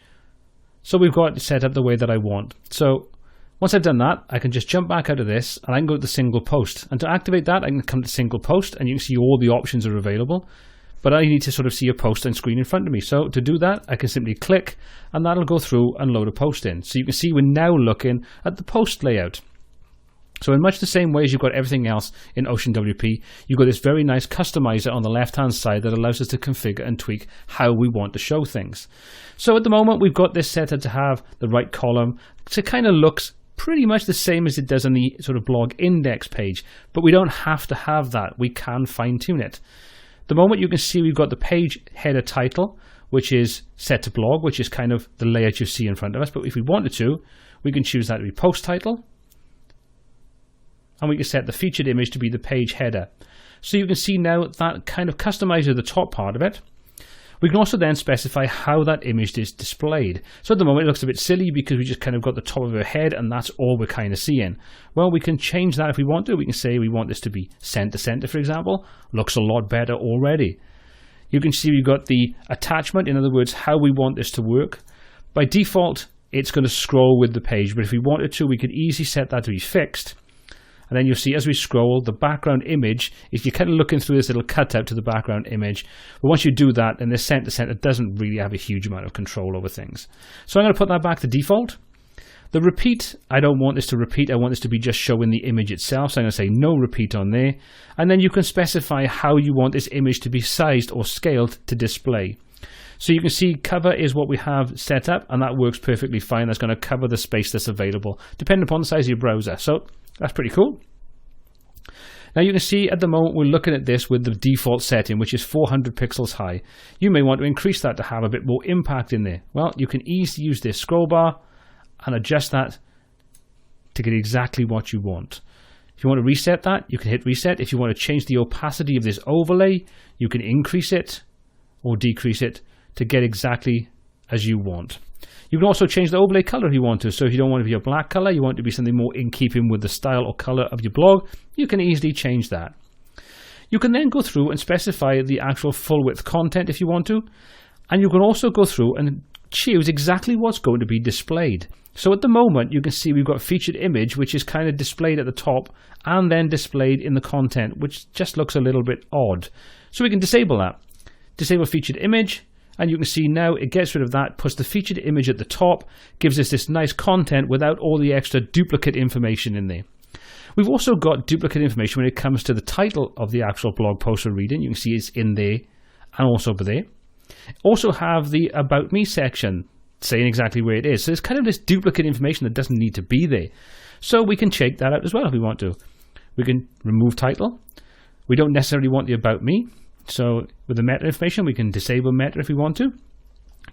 So we've got it set up the way that I want. So once I've done that, I can just jump back out of this and I can go to the single post. And to activate that, I can come to single post and you can see all the options are available. But I need to sort of see a post on screen in front of me. So to do that, I can simply click and that'll go through and load a post in. So you can see we're now looking at the post layout. So in much the same way as you've got everything else in Ocean WP, you've got this very nice customizer on the left-hand side that allows us to configure and tweak how we want to show things. So at the moment, we've got this set up to have the right column. So it kind of looks pretty much the same as it does on the sort of blog index page, but we don't have to have that. We can fine-tune it. The moment you can see we've got the page header title, which is set to blog, which is kind of the layout you see in front of us. But if we wanted to, we can choose that to be post title. And we can set the featured image to be the page header. So you can see now that kind of customizes the top part of it. We can also then specify how that image is displayed. So at the moment it looks a bit silly because we just kind of got the top of our head and that's all we're kind of seeing. Well, we can change that if we want to. We can say we want this to be center center, for example. Looks a lot better already. You can see we've got the attachment, in other words, how we want this to work. By default, it's going to scroll with the page, but if we wanted to, we could easily set that to be fixed. And then you'll see as we scroll, the background image, if you're kind of looking through this little cutout to the background image, but once you do that, then the center center doesn't really have a huge amount of control over things. So I'm going to put that back to default. The repeat, I don't want this to repeat. I want this to be just showing the image itself. So I'm going to say no repeat on there. And then you can specify how you want this image to be sized or scaled to display. So you can see cover is what we have set up, and that works perfectly fine. That's going to cover the space that's available, depending upon the size of your browser. So that's pretty cool. Now you can see at the moment we're looking at this with the default setting, which is 400 pixels high. You may want to increase that to have a bit more impact in there. Well, you can easily use this scroll bar and adjust that to get exactly what you want. If you want to reset that, you can hit reset. If you want to change the opacity of this overlay, you can increase it or decrease it to get exactly as you want. You can also change the overlay color if you want to. So if you don't want it to be a black color, you want it to be something more in keeping with the style or color of your blog, you can easily change that. You can then go through and specify the actual full width content if you want to. And you can also go through and choose exactly what's going to be displayed. So at the moment, you can see we've got featured image, which is kind of displayed at the top and then displayed in the content, which just looks a little bit odd. So we can disable that. Disable featured image, and you can see now it gets rid of that, puts the featured image at the top, gives us this nice content without all the extra duplicate information in there. We've also got duplicate information when it comes to the title of the actual blog post we're reading. You can see it's in there and also over there. Also have the About Me section saying exactly where it is. So there's kind of this duplicate information that doesn't need to be there. So we can check that out as well if we want to. We can remove title. We don't necessarily want the About Me. So with the meta information, we can disable meta if we want to.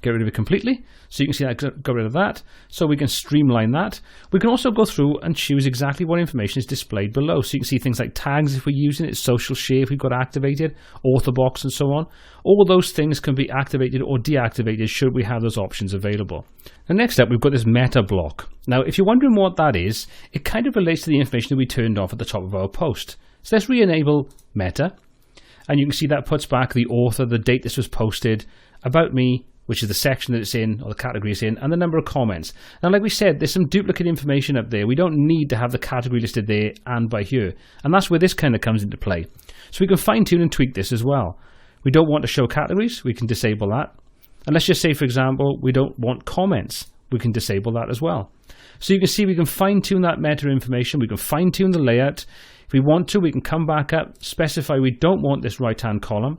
Get rid of it completely. So you can see that got rid of that. So we can streamline that. We can also go through and choose exactly what information is displayed below. So you can see things like tags if we're using it, social share if we've got activated, author box and so on. All those things can be activated or deactivated should we have those options available. And next up, we've got this meta block. Now, if you're wondering what that is, it kind of relates to the information that we turned off at the top of our post. So let's re-enable meta. And you can see that puts back the author, the date this was posted, About Me, which is the section that it's in, or the category it's in, and the number of comments. Now, like we said, there's some duplicate information up there. We don't need to have the category listed there and by here. And that's where this kind of comes into play. So we can fine-tune and tweak this as well. We don't want to show categories. We can disable that. And let's just say, for example, we don't want comments. We can disable that as well. So you can see we can fine-tune that meta information. We can fine-tune the layout. If we want to, we can come back up, specify we don't want this right-hand column.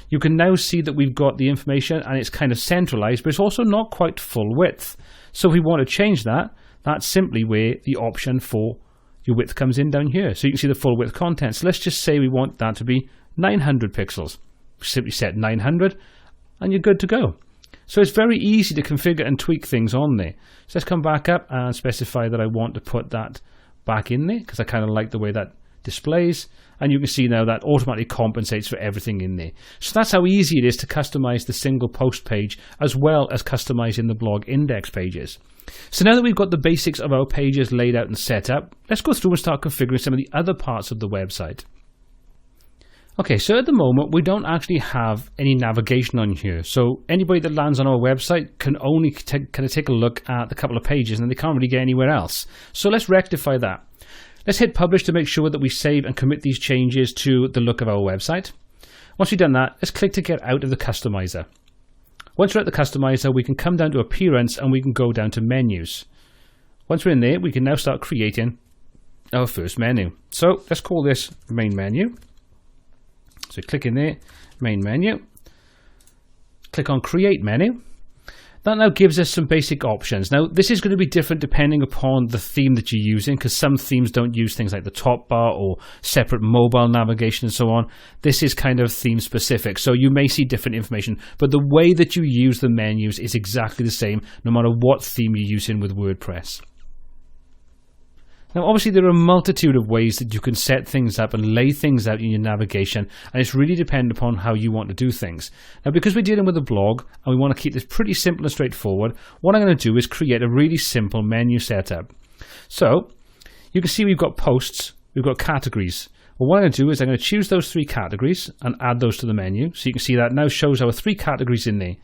You can now see that we've got the information and it's kind of centralized, but it's also not quite full width. So if we want to change that, that's simply where the option for your width comes in down here. So you can see the full width content. So let's just say we want that to be 900 pixels. Simply set 900 and you're good to go. So it's very easy to configure and tweak things on there. So let's come back up and specify that I want to put that back in there because I kind of like the way that displays, and you can see now that automatically compensates for everything in there. So that's how easy it is to customize the single post page as well as customizing the blog index pages. So now that we've got the basics of our pages laid out and set up, let's go through and start configuring some of the other parts of the website. Okay, so at the moment we don't actually have any navigation on here. So anybody that lands on our website can only kind of take a look at the couple of pages and they can't really get anywhere else. So let's rectify that. Let's hit publish to make sure that we save and commit these changes to the look of our website. Once we've done that, let's click to get out of the customizer. Once we're at the customizer, we can come down to appearance and we can go down to menus. Once we're in there, we can now start creating our first menu. So let's call this main menu. So click in there, main menu. Click on create menu. That now gives us some basic options. Now, this is going to be different depending upon the theme that you're using, because some themes don't use things like the top bar or separate mobile navigation and so on. This is kind of theme specific, so you may see different information, but the way that you use the menus is exactly the same no matter what theme you're using with WordPress. Now, obviously, there are a multitude of ways that you can set things up and lay things out in your navigation, and it's really dependent upon how you want to do things. Now, because we're dealing with a blog and we want to keep this pretty simple and straightforward, what I'm going to do is create a really simple menu setup. So, you can see we've got posts, we've got categories. Well, what I'm going to do is I'm going to choose those three categories and add those to the menu. So you can see that now shows our three categories in there.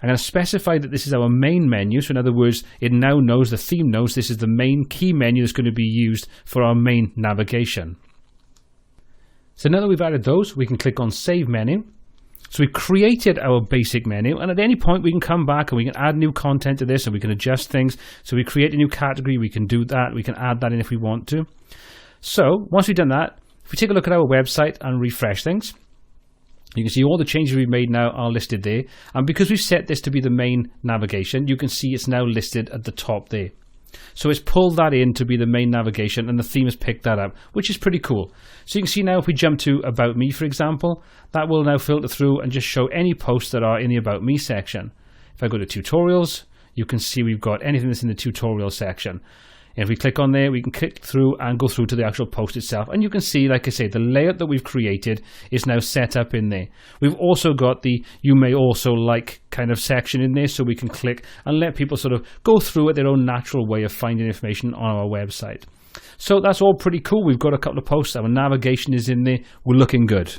I'm going to specify that this is our main menu. So in other words, it now knows, the theme knows this is the main key menu that's going to be used for our main navigation. So now that we've added those, we can click on Save Menu. So we've created our basic menu, and at any point we can come back and we can add new content to this and we can adjust things. So we create a new category, we can do that, we can add that in if we want to. So once we've done that, if we take a look at our website and refresh things, you can see all the changes we've made now are listed there. And because we've set this to be the main navigation, you can see it's now listed at the top there. So it's pulled that in to be the main navigation, and the theme has picked that up, which is pretty cool. So you can see now if we jump to About Me, for example, that will now filter through and just show any posts that are in the About Me section. If I go to Tutorials, you can see we've got anything that's in the Tutorial section. And if we click on there, we can click through and go through to the actual post itself. And you can see, like I say, the layout that we've created is now set up in there. We've also got the You May Also Like kind of section in there, so we can click and let people sort of go through at their own natural way of finding information on our website. So that's all pretty cool. We've got a couple of posts. Our navigation is in there. We're looking good.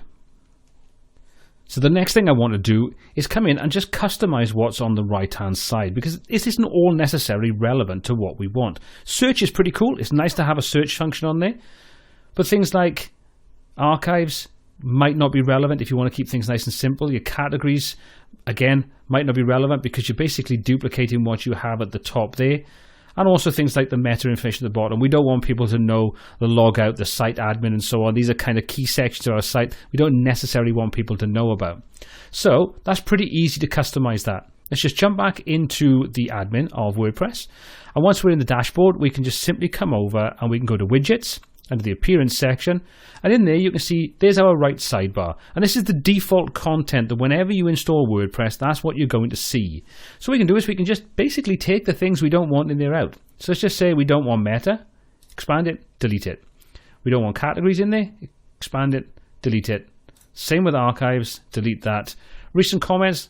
So the next thing I want to do is come in and just customize what's on the right-hand side, because this isn't all necessarily relevant to what we want. Search is pretty cool. It's nice to have a search function on there. But things like archives might not be relevant if you want to keep things nice and simple. Your categories, again, might not be relevant because you're basically duplicating what you have at the top there. And also things like the meta information at the bottom. We don't want people to know the logout, the site admin, and so on. These are kind of key sections to our site we don't necessarily want people to know about. So that's pretty easy to customize that. Let's just jump back into the admin of WordPress. And once we're in the dashboard, we can just simply come over and we can go to Widgets, under the Appearance section, and in there you can see there's our right sidebar, and this is the default content that whenever you install WordPress, that's what you're going to see. So what we can do is we can just basically take the things we don't want in there out. So let's just say we don't want meta, expand it, delete it. We don't want categories in there, expand it, delete it. Same with archives, delete that. Recent comments,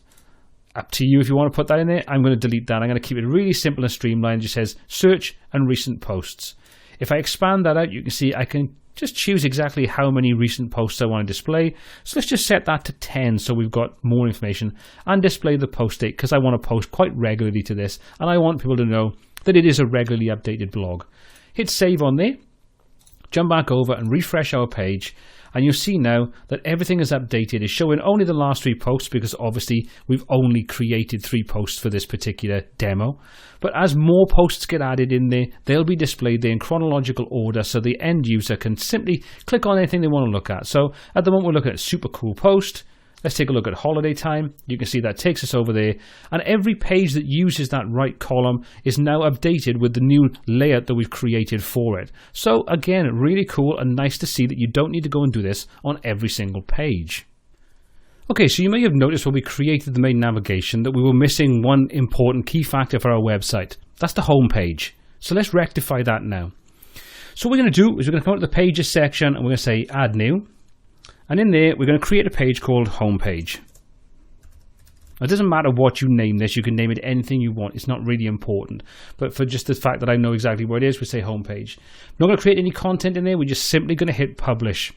up to you if you want to put that in there. I'm going to delete that. I'm going to keep it really simple and streamlined. It just says search and recent posts. If I expand that out, you can see I can just choose exactly how many recent posts I want to display. So let's just set that to 10 so we've got more information, and display the post date because I want to post quite regularly to this and I want people to know that it is a regularly updated blog. Hit save on there, jump back over and refresh our page, and you'll see now that everything is updated. It's showing only the last 3 posts because obviously we've only created 3 posts for this particular demo. But as more posts get added in there, they'll be displayed there in chronological order so the end user can simply click on anything they want to look at. So at the moment we're looking at super cool post. Let's take a look at holiday time. You can see that takes us over there, and every page that uses that right column is now updated with the new layout that we've created for it. So again, really cool and nice to see that you don't need to go and do this on every single page. Okay, so you may have noticed when we created the main navigation that we were missing one important key factor for our website. That's the home page. So let's rectify that now. So what we're going to do is we're going to come up to the Pages section and we're going to say Add New. And in there, we're going to create a page called Homepage. It doesn't matter what you name this. You can name it anything you want. It's not really important. But for just the fact that I know exactly what it is, we say Homepage. I'm not going to create any content in there. We're just simply going to hit Publish.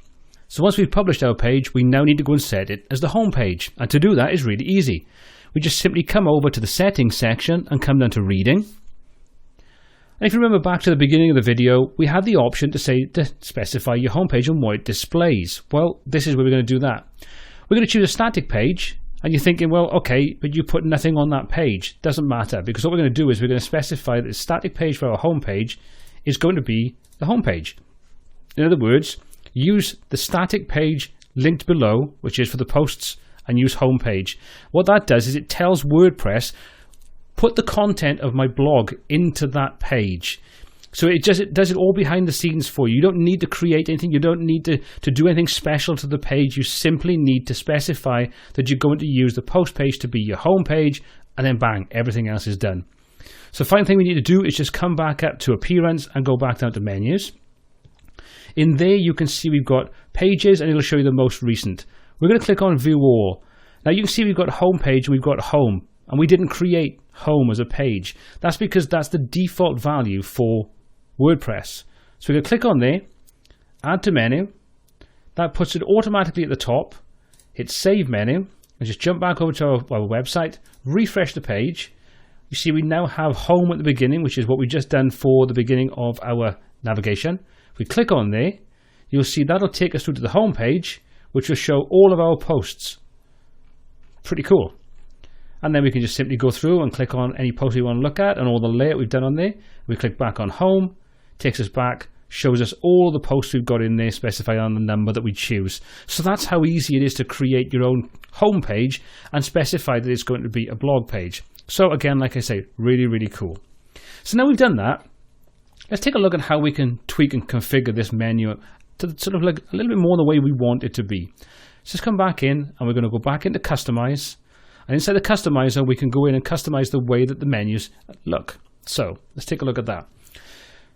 So once we've published our page, we now need to go and set it as the home page. And to do that is really easy. We just simply come over to the Settings section and come down to Reading. And if you remember back to the beginning of the video, we had the option to specify your homepage and what it displays. Well, this is where we're going to do that. We're going to choose a static page, and you're thinking, well, okay, but you put nothing on that page. Doesn't matter, because what we're going to do is we're going to specify that the static page for our homepage is going to be the homepage. In other words, use the static page linked below, which is for the posts, and use homepage. What that does is it tells WordPress, put the content of my blog into that page. So it does it all behind the scenes for you. You don't need to create anything. You don't need to do anything special to the page. You simply need to specify that you're going to use the post page to be your home page, and then bang, everything else is done. So the final thing we need to do is just come back up to Appearance and go back down to Menus. In there you can see we've got Pages, and it'll show you the most recent. We're going to click on View All. Now you can see we've got Home Page and we've got Home. And we didn't create home as a page. That's because that's the default value for WordPress. So we're going to click on there, add to menu. That puts it automatically at the top. Hit save menu. and just jump back over to our website, refresh the page. You see we now have home at the beginning, which is what we just done for the beginning of our navigation. If we click on there, you'll see that'll take us through to the home page, which will show all of our posts. Pretty cool. And then we can just simply go through and click on any post we want to look at and all the layout we've done on there. We click back on home, takes us back, shows us all the posts we've got in there, specified on the number that we choose. So that's how easy it is to create your own home page and specify that it's going to be a blog page. So again, like I say, really, really cool. So now we've done that, let's take a look at how we can tweak and configure this menu to sort of like a little bit more the way we want it to be. So let's come back in and we're going to go back into Customize. And inside the Customizer, we can go in and customize the way that the menus look. So let's take a look at that.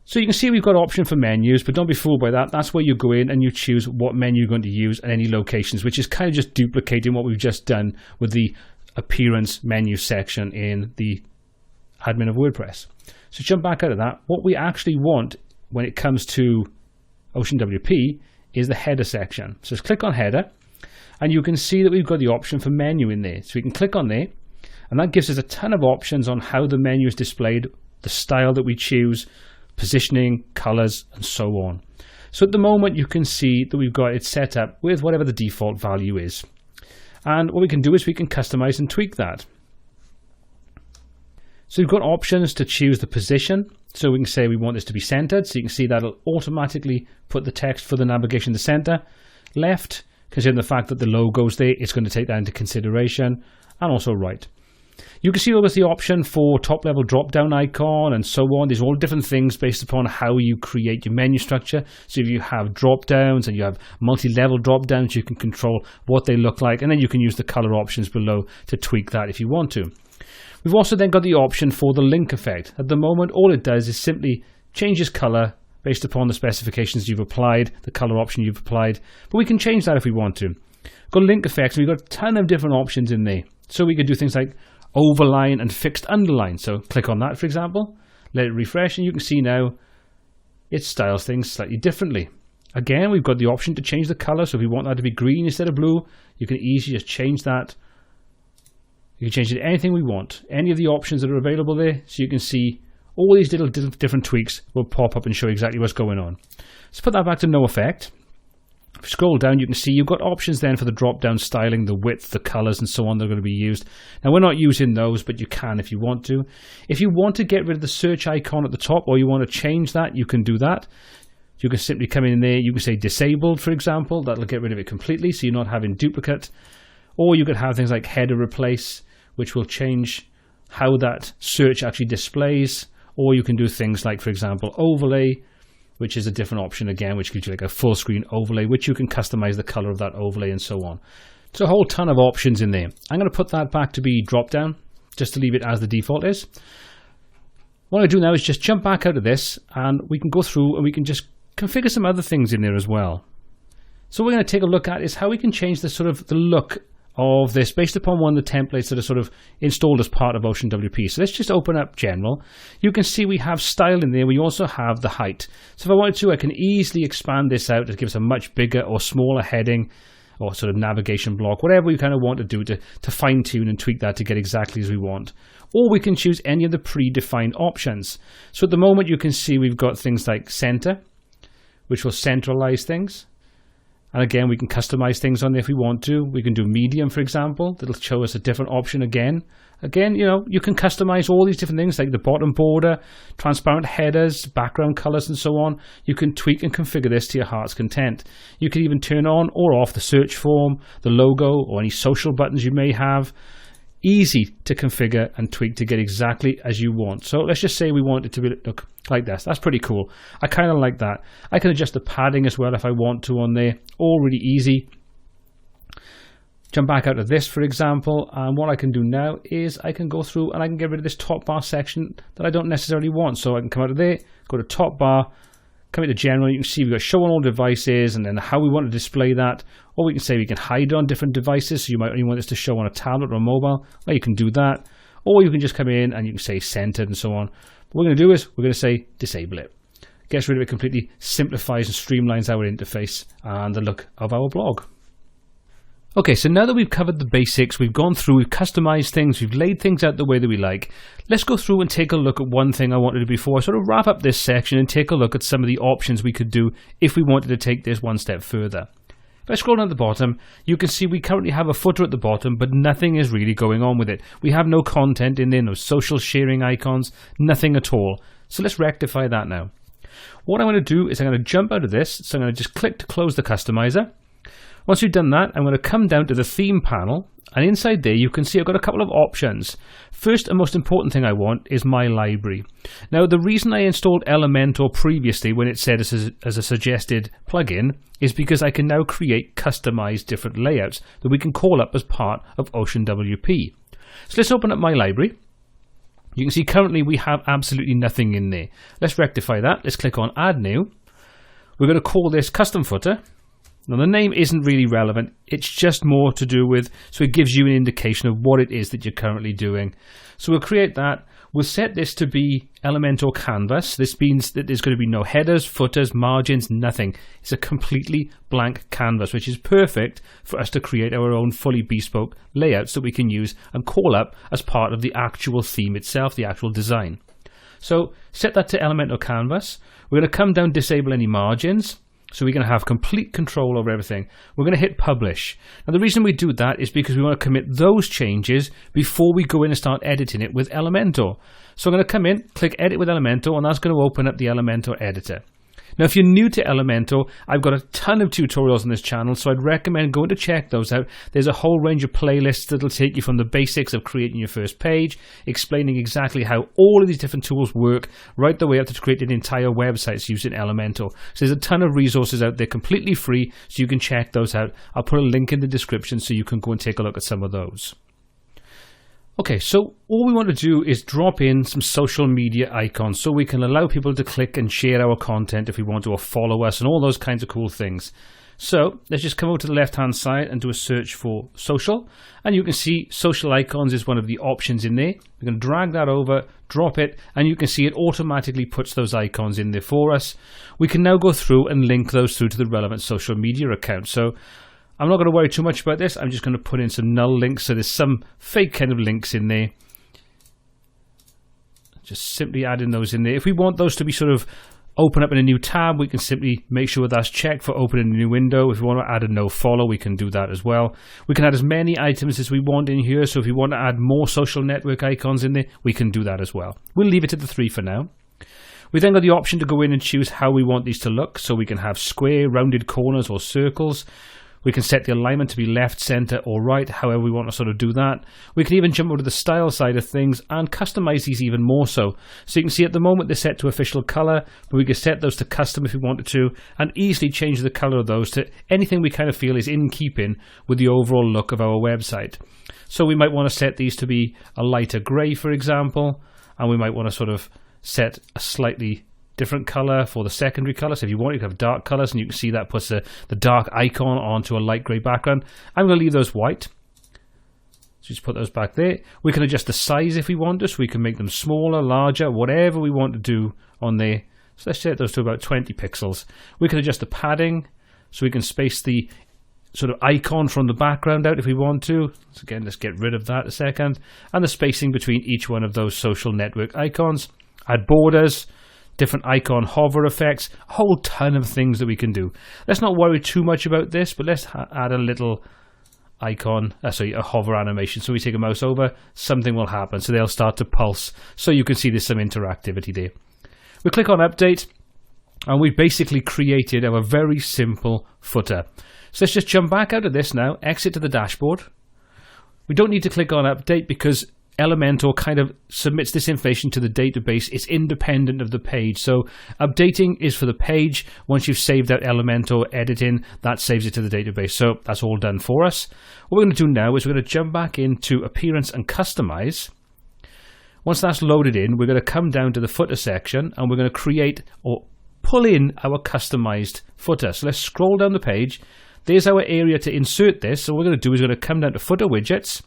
So you can see we've got an option for menus, but don't be fooled by that. That's where you go in and you choose what menu you're going to use at any locations, which is kind of just duplicating what we've just done with the appearance menu section in the admin of WordPress. So jump back out of that. What we actually want when it comes to Ocean WP is the header section. So just click on header and you can see that we've got the option for menu in there. So we can click on there and that gives us a ton of options on how the menu is displayed, the style that we choose, positioning, colors, and so on. So at the moment you can see that we've got it set up with whatever the default value is. And what we can do is we can customize and tweak that. So we've got options to choose the position. So we can say we want this to be centered. So you can see that'll automatically put the text for the navigation to center. Left, considering the fact that the logo's there, it's going to take that into consideration. And also right. You can see there was the option for top level drop down icon and so on. There's all different things based upon how you create your menu structure. So if you have drop downs and you have multi-level drop downs, you can control what they look like. And then you can use the color options below to tweak that if you want to. We've also then got the option for the link effect. At the moment, all it does is simply changes color based upon the specifications you've applied, the color option you've applied. But we can change that if we want to. We've got link effects and we've got a ton of different options in there. So we could do things like overline and fixed underline. So click on that, for example, let it refresh, and you can see now it styles things slightly differently. Again, we've got the option to change the color. So if we want that to be green instead of blue, you can easily just change that. You can change it to anything we want, any of the options that are available there. So you can see all these little different tweaks will pop up and show exactly what's going on. Let's put that back to no effect. If you scroll down, you can see you've got options then for the drop-down styling, the width, the colors, and so on that are going to be used. Now, we're not using those, but you can if you want to. If you want to get rid of the search icon at the top, or you want to change that, you can do that. You can simply come in there. You can say disabled, for example. That'll get rid of it completely, so you're not having duplicate. Or you could have things like header replace, which will change how that search actually displays. Or you can do things like, for example, overlay, which is a different option again, which gives you like a full screen overlay, which you can customize the color of that overlay and so on. So a whole ton of options in there. I'm going to put that back to be drop down, just to leave it as the default is. What I do now is just jump back out of this and we can go through and we can just configure some other things in there as well. So what we're going to take a look at is how we can change the sort of the look of this based upon one of the templates that are sort of installed as part of Ocean WP. So let's just open up general. You can see we have style in there. We also have the height. So if I wanted to, I can easily expand this out to give us a much bigger or smaller heading or sort of navigation block, whatever we kind of want to do to fine tune and tweak that to get exactly as we want. Or we can choose any of the predefined options. So at the moment you can see we've got things like center, which will centralize things. And again, we can customize things on there if we want to. We can do medium, for example. That'll show us a different option again. Again, you know, you can customize all these different things like the bottom border, transparent headers, background colors, and so on. You can tweak and configure this to your heart's content. You can even turn on or off the search form, the logo, or any social buttons you may have. Easy to configure and tweak to get exactly as you want. So let's just say we want it to look like this. That's pretty cool. I kind of like that. I can adjust the padding as well if I want to on there. All really easy. Jump back out of this, for example, and what I can do now is I can go through and I can get rid of this top bar section that I don't necessarily want. So I can come out of there, go to top bar, come into general. You can see we've got show on all devices and then how we want to display that. Or we can say we can hide on different devices. So you might only want this to show on a tablet or a mobile. Well, you can do that. Or you can just come in and you can say centered and so on. What we're going to do is we're going to say disable it. Gets rid of it completely, simplifies and streamlines our interface and the look of our blog. Okay, so now that we've covered the basics, we've gone through, we've customized things, we've laid things out the way that we like, let's go through and take a look at one thing I wanted to do before I sort of wrap up this section and take a look at some of the options we could do if we wanted to take this one step further. If I scroll down to the bottom, you can see we currently have a footer at the bottom, but nothing is really going on with it. We have no content in there, no social sharing icons, nothing at all. So let's rectify that now. What I'm going to do is I'm going to jump out of this, so I'm going to just click to close the customizer. Once we've done that, I'm going to come down to the theme panel, and inside there you can see I've got a couple of options. First and most important thing I want is my library. Now the reason I installed Elementor previously when it said as a suggested plugin is because I can now create customized different layouts that we can call up as part of Ocean WP. So let's open up my library. You can see currently we have absolutely nothing in there. Let's rectify that. Let's click on Add New. We're going to call this Custom Footer. Now the name isn't really relevant, it's just more to do with, so it gives you an indication of what it is that you're currently doing. So we'll create that, we'll set this to be Elementor Canvas. This means that there's going to be no headers, footers, margins, nothing. It's a completely blank canvas, which is perfect for us to create our own fully bespoke layouts that we can use and call up as part of the actual theme itself, the actual design. So set that to Elementor Canvas. We're going to come down, disable any margins. So we're going to have complete control over everything. We're going to hit publish. Now the reason we do that is because we want to commit those changes before we go in and start editing it with Elementor. So I'm going to come in, click edit with Elementor, and that's going to open up the Elementor editor. Now if you're new to Elementor, I've got a ton of tutorials on this channel, so I'd recommend going to check those out. There's a whole range of playlists that'll take you from the basics of creating your first page, explaining exactly how all of these different tools work, right the way up to creating entire websites using Elementor. So there's a ton of resources out there completely free, so you can check those out. I'll put a link in the description so you can go and take a look at some of those. Okay, so all we want to do is drop in some social media icons so we can allow people to click and share our content if we want to, or follow us and all those kinds of cool things. So let's just come over to the left hand side and do a search for social, and you can see social icons is one of the options in there. We're going to drag that over, drop it, and you can see it automatically puts those icons in there for us. We can now go through and link those through to the relevant social media account. So I'm not going to worry too much about this. I'm just going to put in some null links. So there's some fake kind of links in there. Just simply adding those in there. If we want those to be sort of open up in a new tab, we can simply make sure that's checked for opening a new window. If we want to add a no follow, we can do that as well. We can add as many items as we want in here. So if we want to add more social network icons in there, we can do that as well. We'll leave it at the 3 for now. We then got the option to go in and choose how we want these to look. So we can have square, rounded corners, or circles. We can set the alignment to be left, center, or right, however we want to sort of do that. We can even jump over to the style side of things and customize these even more so. So you can see at the moment they're set to official color, but we can set those to custom if we wanted to, and easily change the color of those to anything we kind of feel is in keeping with the overall look of our website. So we might want to set these to be a lighter gray, for example, and we might want to sort of set a slightly different color for the secondary color. So if you want, you can have dark colors, and you can see that puts the dark icon onto a light gray background. I'm going to leave those white. So just put those back there. We can adjust the size if we want to, so we can make them smaller, larger, whatever we want to do on there. So let's set those to about 20 pixels. We can adjust the padding, so we can space the sort of icon from the background out if we want to. So again, let's get rid of that a second. And the spacing between each one of those social network icons. Add borders, different icon hover effects, a whole ton of things that we can do. Let's not worry too much about this, but let's add a little icon, a hover animation. So we take a mouse over, something will happen. So they'll start to pulse. So you can see there's some interactivity there. We click on update, and we've basically created our very simple footer. So let's just jump back out of this now, exit to the dashboard. We don't need to click on update because Elementor kind of submits this information to the database. It's independent of the page. So updating is for the page. Once you've saved out Elementor editing, that saves it to the database. So that's all done for us. What we're going to do now is we're going to jump back into Appearance and Customize. Once that's loaded in, we're going to come down to the footer section, and we're going to create or pull in our customized footer. So let's scroll down the page. There's our area to insert this. So what we're going to do is we're going to come down to Footer Widgets.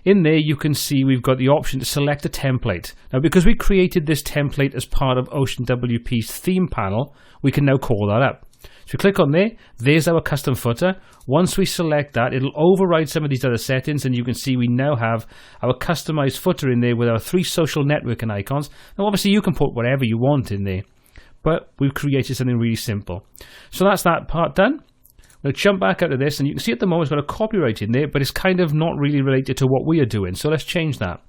In there, you can see we've got the option to select a template. Now, because we created this template as part of Ocean WP's theme panel, we can now call that up. So we click on there, there's our custom footer. Once we select that, it'll override some of these other settings, and you can see we now have our customized footer in there with our 3 social networking icons. Now obviously you can put whatever you want in there, but we've created something really simple. So that's that part done. We'll jump back out of this, and you can see at the moment it's got a copyright in there, but it's kind of not really related to what we are doing. So let's change that.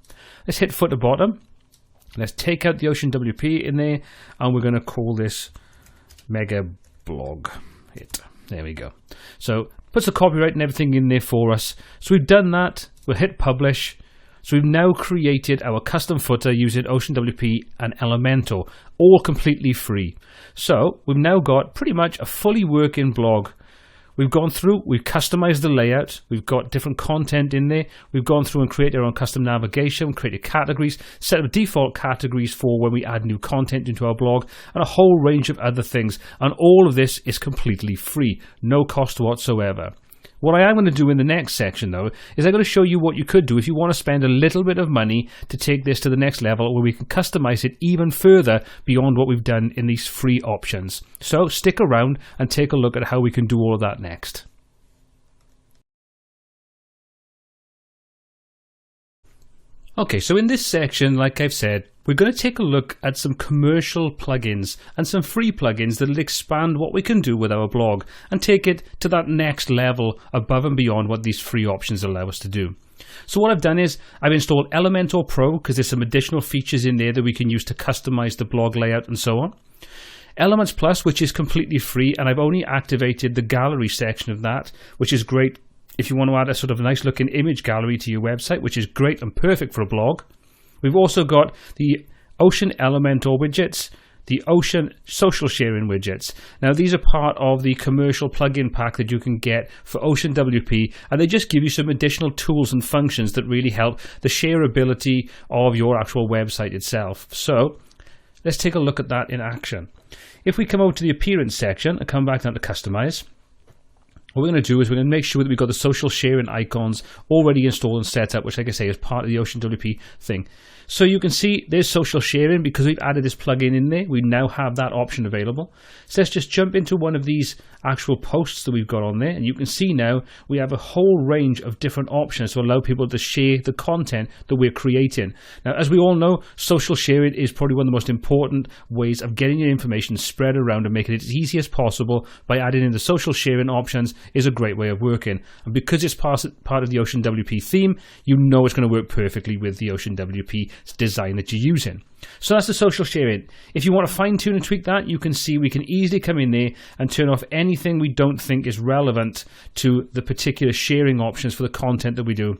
Let's hit footer bottom. Let's take out the Ocean WP in there, and we're going to call this Mega Blog Hit. There we go. So puts the copyright and everything in there for us. So we've done that. We'll hit publish. So we've now created our custom footer using Ocean WP and Elementor, all completely free. So we've now got pretty much a fully working blog. We've gone through, we've customized the layout, we've got different content in there, we've gone through and created our own custom navigation, created categories, set up default categories for when we add new content into our blog, and a whole range of other things. And all of this is completely free, no cost whatsoever. What I am going to do in the next section, though, is I'm going to show you what you could do if you want to spend a little bit of money to take this to the next level, where we can customize it even further beyond what we've done in these free options. So stick around and take a look at how we can do all of that next. Okay, so in this section, like I've said, we're going to take a look at some commercial plugins and some free plugins that will expand what we can do with our blog and take it to that next level above and beyond what these free options allow us to do. So what I've done is I've installed Elementor Pro because there's some additional features in there that we can use to customize the blog layout and so on. Elements Plus, which is completely free, and I've only activated the gallery section of that, which is great if you want to add a sort of nice looking image gallery to your website, which is great and perfect for a blog. We've also got the Ocean Elementor widgets, the Ocean social sharing widgets. Now these are part of the commercial plugin pack that you can get for Ocean WP, and they just give you some additional tools and functions that really help the shareability of your actual website itself. So let's take a look at that in action. If we come over to the appearance section and come back down to customize, what we're going to do is we're going to make sure that we've got the social sharing icons already installed and set up, which, like I say, is part of the Ocean WP thing. So you can see there's social sharing because we've added this plugin in there. We now have that option available. So let's just jump into one of these actual posts that we've got on there, and you can see now we have a whole range of different options to allow people to share the content that we're creating. Now, as we all know, social sharing is probably one of the most important ways of getting your information spread around and making it as easy as possible. By adding in the social sharing options is a great way of working, and because it's part of the Ocean WP theme, you know it's going to work perfectly with the Ocean WP design that you're using. So that's the social sharing. If you want to fine tune and tweak that, you can see we can easily come in there and turn off anything we don't think is relevant to the particular sharing options for the content that we do.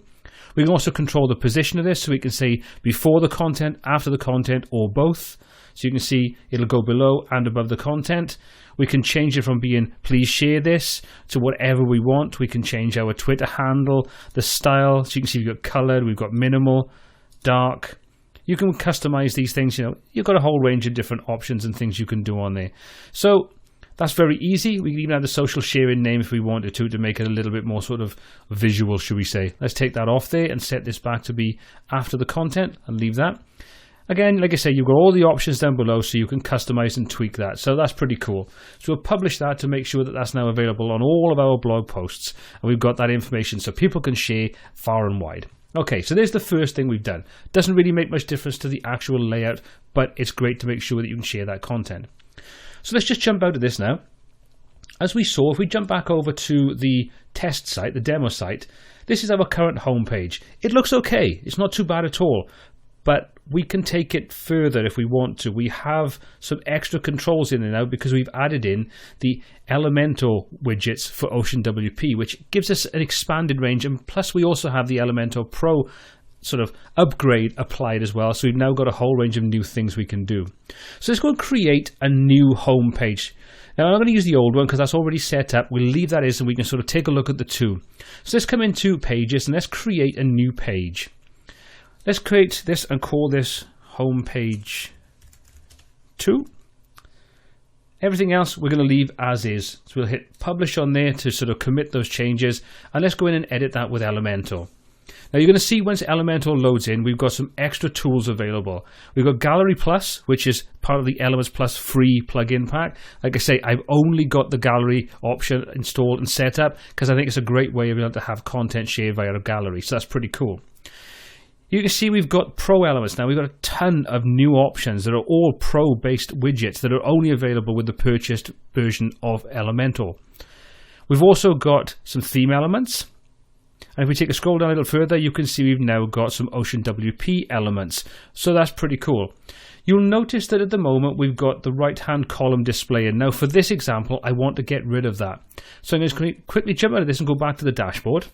We can also control the position of this, so we can say before the content, after the content, or both. So you can see it'll go below and above the content. We can change it from being please share this to whatever we want. We can change our Twitter handle, the style. So you can see we've got colored, we've got minimal, dark. You can customize these things. You've got a whole range of different options and things you can do on there. So that's very easy. We can even add the social sharing name if we wanted to make it a little bit more sort of visual, should we say. Let's take that off there and set this back to be after the content and leave that. Again, like I say, you've got all the options down below so you can customize and tweak that. So that's pretty cool. So we'll publish that to make sure that that's now available on all of our blog posts. And we've got that information so people can share far and wide. Okay, so there's the first thing we've done. Doesn't really make much difference to the actual layout, but it's great to make sure that you can share that content. So let's just jump out of this now. As we saw, if we jump back over to the test site, the demo site, this is our current homepage. It looks okay. It's not too bad at all. But we can take it further if we want to. We have some extra controls in there now because we've added in the Elementor widgets for Ocean WP, which gives us an expanded range. And plus we also have the Elementor Pro sort of upgrade applied as well. So we've now got a whole range of new things we can do. So let's go and create a new home page. Now I'm not going to use the old one because that's already set up. We'll leave that as and we can sort of take a look at the two. So let's come into pages and let's create a new page. Let's create this and call this homepage 2. Everything else we're going to leave as is. So we'll hit publish on there to sort of commit those changes. And let's go in and edit that with Elementor. Now you're going to see once Elementor loads in, we've got some extra tools available. We've got Gallery Plus, which is part of the Elements Plus free plugin pack. Like I say, I've only got the gallery option installed and set up because I think it's a great way of being able to have content shared via a gallery. So that's pretty cool. You can see we've got Pro Elements now. We've got a ton of new options that are all Pro-based widgets that are only available with the purchased version of Elementor. We've also got some theme elements. And if we take a scroll down a little further, you can see we've now got some Ocean WP elements. So that's pretty cool. You'll notice that at the moment we've got the right-hand column display. And now for this example, I want to get rid of that. So I'm going to quickly jump out of this and go back to the dashboard.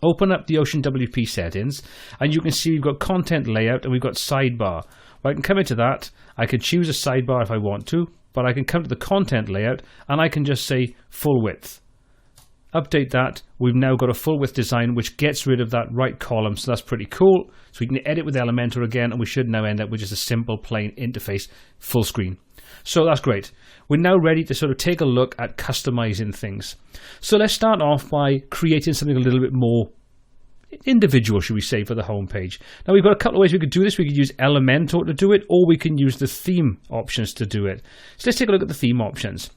Open up the Ocean WP settings, and you can see we've got content layout and we've got sidebar. Well, I can come into that. I can choose a sidebar if I want to, but I can come to the content layout and I can just say full width. Update that. We've now got a full width design which gets rid of that right column, so that's pretty cool. So we can edit with Elementor again, and we should now end up with just a simple plain interface full screen. So that's great. We're now ready to sort of take a look at customizing things. So let's start off by creating something a little bit more individual, should we say, for the home page. Now we've got a couple of ways we could do this. We could use Elementor to do it, or we can use the theme options to do it. So let's take a look at the theme options.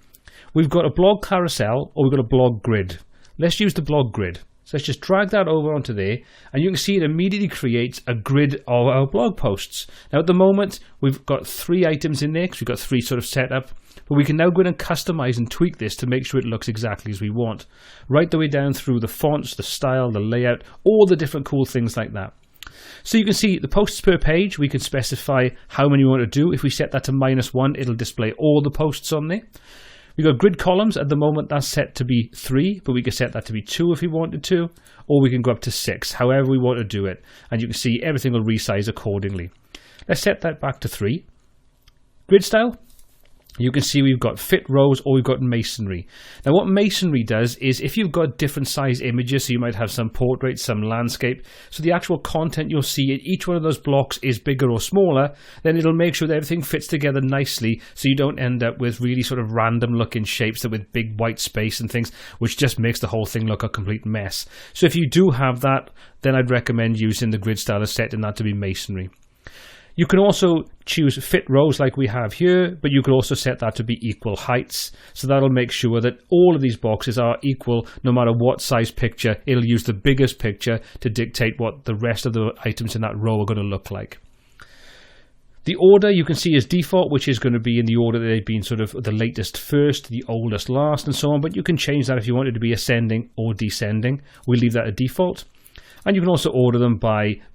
We've got a blog carousel, or we've got a blog grid. Let's use the blog grid. So let's just drag that over onto there, and you can see it immediately creates a grid of our blog posts. Now at the moment, we've got 3 items in there, because we've got 3 sort of set up, but we can now go in and customize and tweak this to make sure it looks exactly as we want. Right the way down through the fonts, the style, the layout, all the different cool things like that. So you can see the posts per page, we can specify how many we want to do. If we set that to -1, it'll display all the posts on there. We've got grid columns. At the moment, that's set to be 3, but we can set that to be 2 if we wanted to, or we can go up to 6, however we want to do it. And you can see everything will resize accordingly. Let's set that back to 3. Grid style. You can see we've got fit rows, or we've got masonry. Now what masonry does is if you've got different size images, so you might have some portrait, some landscape, so the actual content you'll see in each one of those blocks is bigger or smaller, then it'll make sure that everything fits together nicely so you don't end up with really sort of random looking shapes that with big white space and things, which just makes the whole thing look a complete mess. So if you do have that, then I'd recommend using the grid style and setting that to be masonry. You can also choose fit rows like we have here, but you could also set that to be equal heights. So that'll make sure that all of these boxes are equal no matter what size picture. It'll use the biggest picture to dictate what the rest of the items in that row are going to look like. The order you can see is default, which is going to be in the order that they've been sort of the latest first, the oldest last, and so on. But you can change that if you want it to be ascending or descending. We'll leave that at default. And you can also order them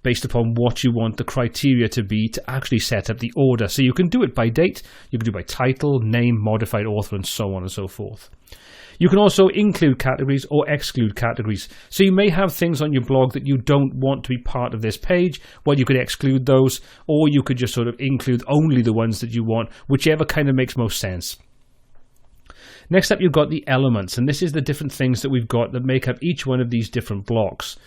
based upon what you want the criteria to be to actually set up the order. So you can do it by date, you can do it by title, name, modified author, and so on and so forth. You can also include categories or exclude categories. So you may have things on your blog that you don't want to be part of this page. Well, you could exclude those, or you could just sort of include only the ones that you want, whichever kind of makes most sense. Next up, you've got the elements, and this is the different things that we've got that make up each one of these different blocks.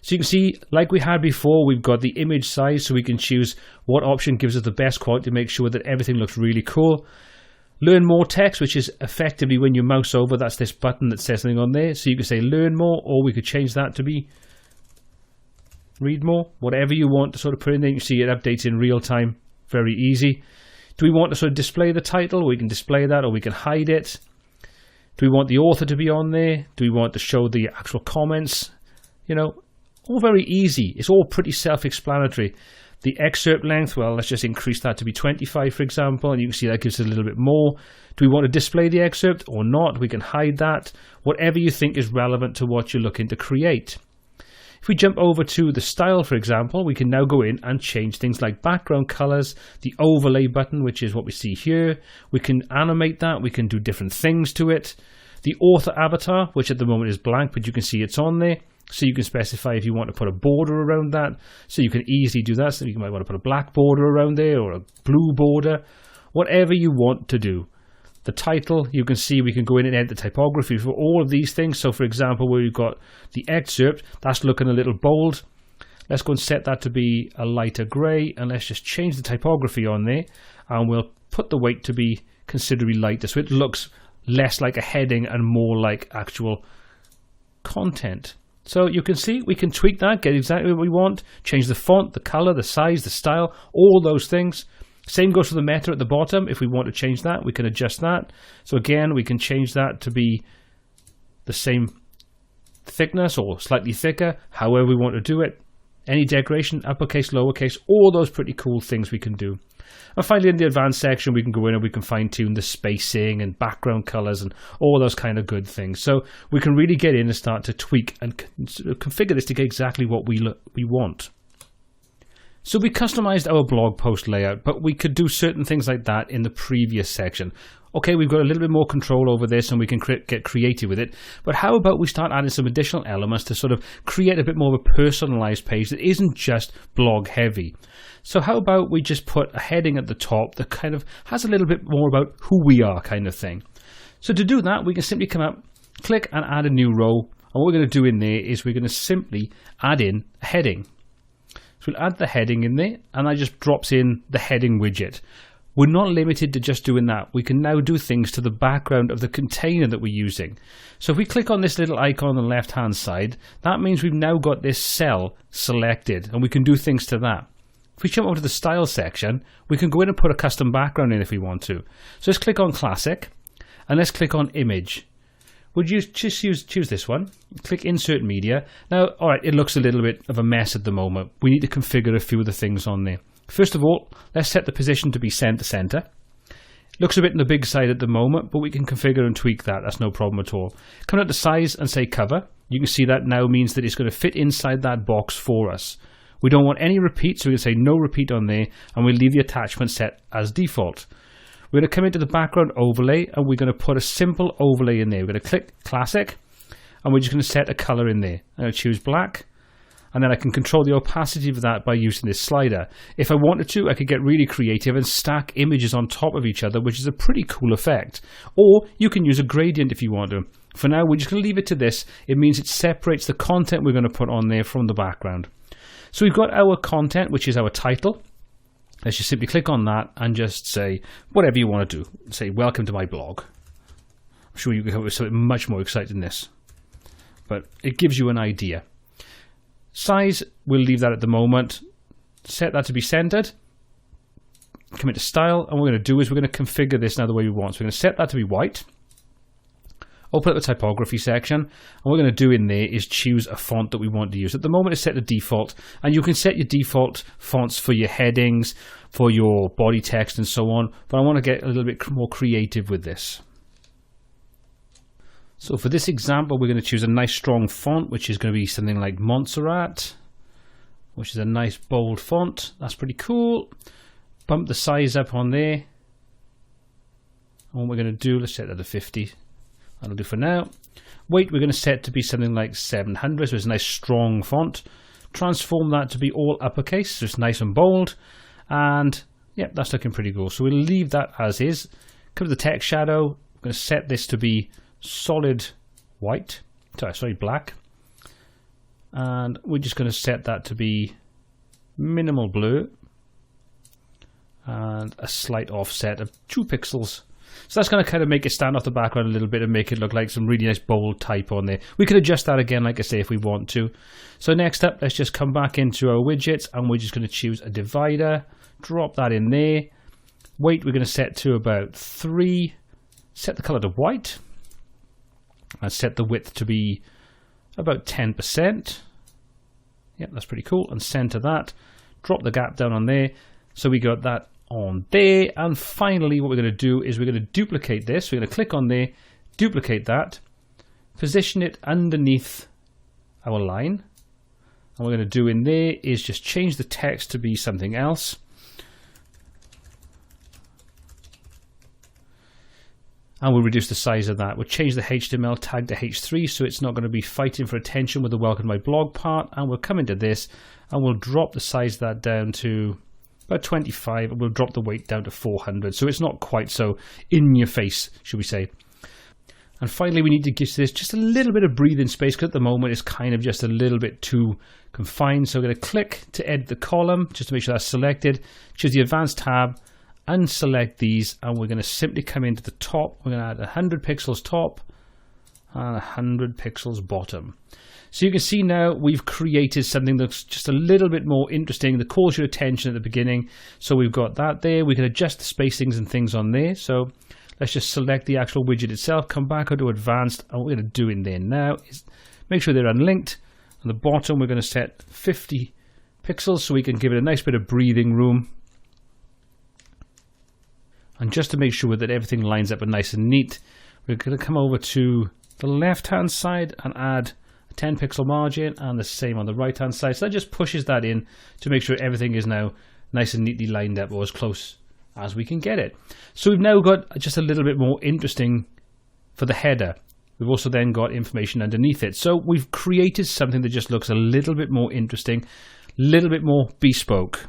So you can see, like we had before, we've got the image size, so we can choose what option gives us the best quality to make sure that everything looks really cool. Learn more text, which is effectively when you mouse over, that's this button that says something on there. So you can say learn more, or we could change that to be read more, whatever you want to sort of put in there. You can see it updates in real time, very easy. Do we want to sort of display the title? We can display that, or we can hide it. Do we want the author to be on there? Do we want to show the actual comments? You know, all very easy. It's all pretty self-explanatory. The excerpt length, well, let's just increase that to be 25, for example, and you can see that gives us a little bit more. Do we want to display the excerpt or not? We can hide that. Whatever you think is relevant to what you're looking to create. If we jump over to the style, for example, we can now go in and change things like background colors, the overlay button, which is what we see here. We can animate that. We can do different things to it. The author avatar, which at the moment is blank, but you can see it's on there. So you can specify if you want to put a border around that. So you can easily do that. So you might want to put a black border around there or a blue border, whatever you want to do. The title, you can see we can go in and edit the typography for all of these things. So for example, where we've got the excerpt, that's looking a little bold. Let's go and set that to be a lighter grey, and let's just change the typography on there, and we'll put the weight to be considerably lighter so it looks less like a heading and more like actual content. So you can see we can tweak that, get exactly what we want, change the font, the color, the size, the style, all those things. Same goes for the meta at the bottom. If we want to change that, we can adjust that. So again, we can change that to be the same thickness or slightly thicker, however we want to do it. Any decoration, uppercase, lowercase, all those pretty cool things we can do. And finally, in the advanced section, we can go in and we can fine-tune the spacing and background colors and all those kind of good things. So we can really get in and start to tweak and configure this to get exactly what we want. So we customized our blog post layout, but we could do certain things like that in the previous section. Okay, we've got a little bit more control over this and we can get creative with it, but how about we start adding some additional elements to sort of create a bit more of a personalized page that isn't just blog heavy. So how about we just put a heading at the top that kind of has a little bit more about who we are kind of thing. So to do that, we can simply come up, click and add a new row. And what we're going to do in there is we're going to simply add in a heading. So we'll add the heading in there, and that just drops in the heading widget. We're not limited to just doing that. We can now do things to the background of the container that we're using. So if we click on this little icon on the left hand side, that means we've now got this cell selected, and we can do things to that. If we jump over to the style section, we can go in and put a custom background in if we want to. So let's click on classic, and let's click on image. Would you just choose this one? Click Insert Media. Now, all right, it looks a little bit of a mess at the moment. We need to configure a few of the things on there. First of all, let's set the position to be center center. Looks a bit on the big side at the moment, but we can configure and tweak that. That's no problem at all. Come down to size and say cover. You can see that now means that it's going to fit inside that box for us. We don't want any repeat, so we can say no repeat on there, and we'll leave the attachment set as default. We're going to come into the background overlay, and we're going to put a simple overlay in there. We're going to click classic, and we're just going to set a color in there. I'm going to choose black, and then I can control the opacity of that by using this slider. If I wanted to, I could get really creative and stack images on top of each other, which is a pretty cool effect. Or you can use a gradient if you want to. For now, we're just going to leave it to this. It means it separates the content we're going to put on there from the background. So we've got our content, which is our title. Let's just simply click on that and just say whatever you want to do. Say, welcome to my blog. I'm sure you can come up with something much more exciting than this, but it gives you an idea. Size, we'll leave that at the moment. Set that to be centered. Come into style, and what we're going to do is we're going to configure this now the way we want. So we're going to set that to be white. Open up the typography section, and what we're going to do in there is choose a font that we want to use. At the moment it's set to default, and you can set your default fonts for your headings, for your body text and so on, but I want to get a little bit more creative with this. So for this example, we're going to choose a nice strong font, which is going to be something like Montserrat, which is a nice bold font. That's pretty cool. Bump the size up on there. And what we're going to do, let's set that to 50. That'll do for now. Weight we're going to set to be something like 700, so it's a nice strong font. Transform that to be all uppercase, so it's nice and bold. And yeah, that's looking pretty cool. So we'll leave that as is. Come to the text shadow. We're going to set this to be solid white. Sorry, black. And we're just going to set that to be minimal blur. And a slight offset of 2 pixels. So that's going to kind of make it stand off the background a little bit and make it look like some really nice bold type on there. We can adjust that again, like I say, if we want to. So next up, let's just come back into our widgets, and we're just going to choose a divider. Drop that in there. Weight we're going to set to about 3. Set the color to white. And set the width to be about 10%. Yep, that's pretty cool. And center that. Drop the gap down on there. So we got that on there. And finally, what we're going to do is we're going to duplicate this. We're going to click on there, duplicate that, position it underneath our line. And what we're going to do in there is just change the text to be something else. And we'll reduce the size of that. We'll change the HTML tag to H3 so it's not going to be fighting for attention with the welcome to my blog part. And we'll come into this and we'll drop the size of that down to about 25, and we'll drop the weight down to 400. So it's not quite so in your face, should we say. And finally, we need to give this just a little bit of breathing space, because at the moment it's kind of just a little bit too confined. So I'm going to click to edit the column just to make sure that's selected. Choose the advanced tab, unselect these, and we're going to simply come into the top. We're going to add 100 pixels top and 100 pixels bottom. So you can see now we've created something that's just a little bit more interesting that calls your attention at the beginning. So we've got that there. We can adjust the spacings and things on there. So let's just select the actual widget itself, come back onto advanced, and what we're going to do in there now is make sure they're unlinked. On the bottom we're going to set 50 pixels so we can give it a nice bit of breathing room. And just to make sure that everything lines up and nice and neat, we're going to come over to the left hand side and add a 10 pixel margin, and the same on the right hand side. So that just pushes that in to make sure everything is now nice and neatly lined up, or as close as we can get it. So we've now got just a little bit more interesting for the header. We've also then got information underneath it. So we've created something that just looks a little bit more interesting, a little bit more bespoke.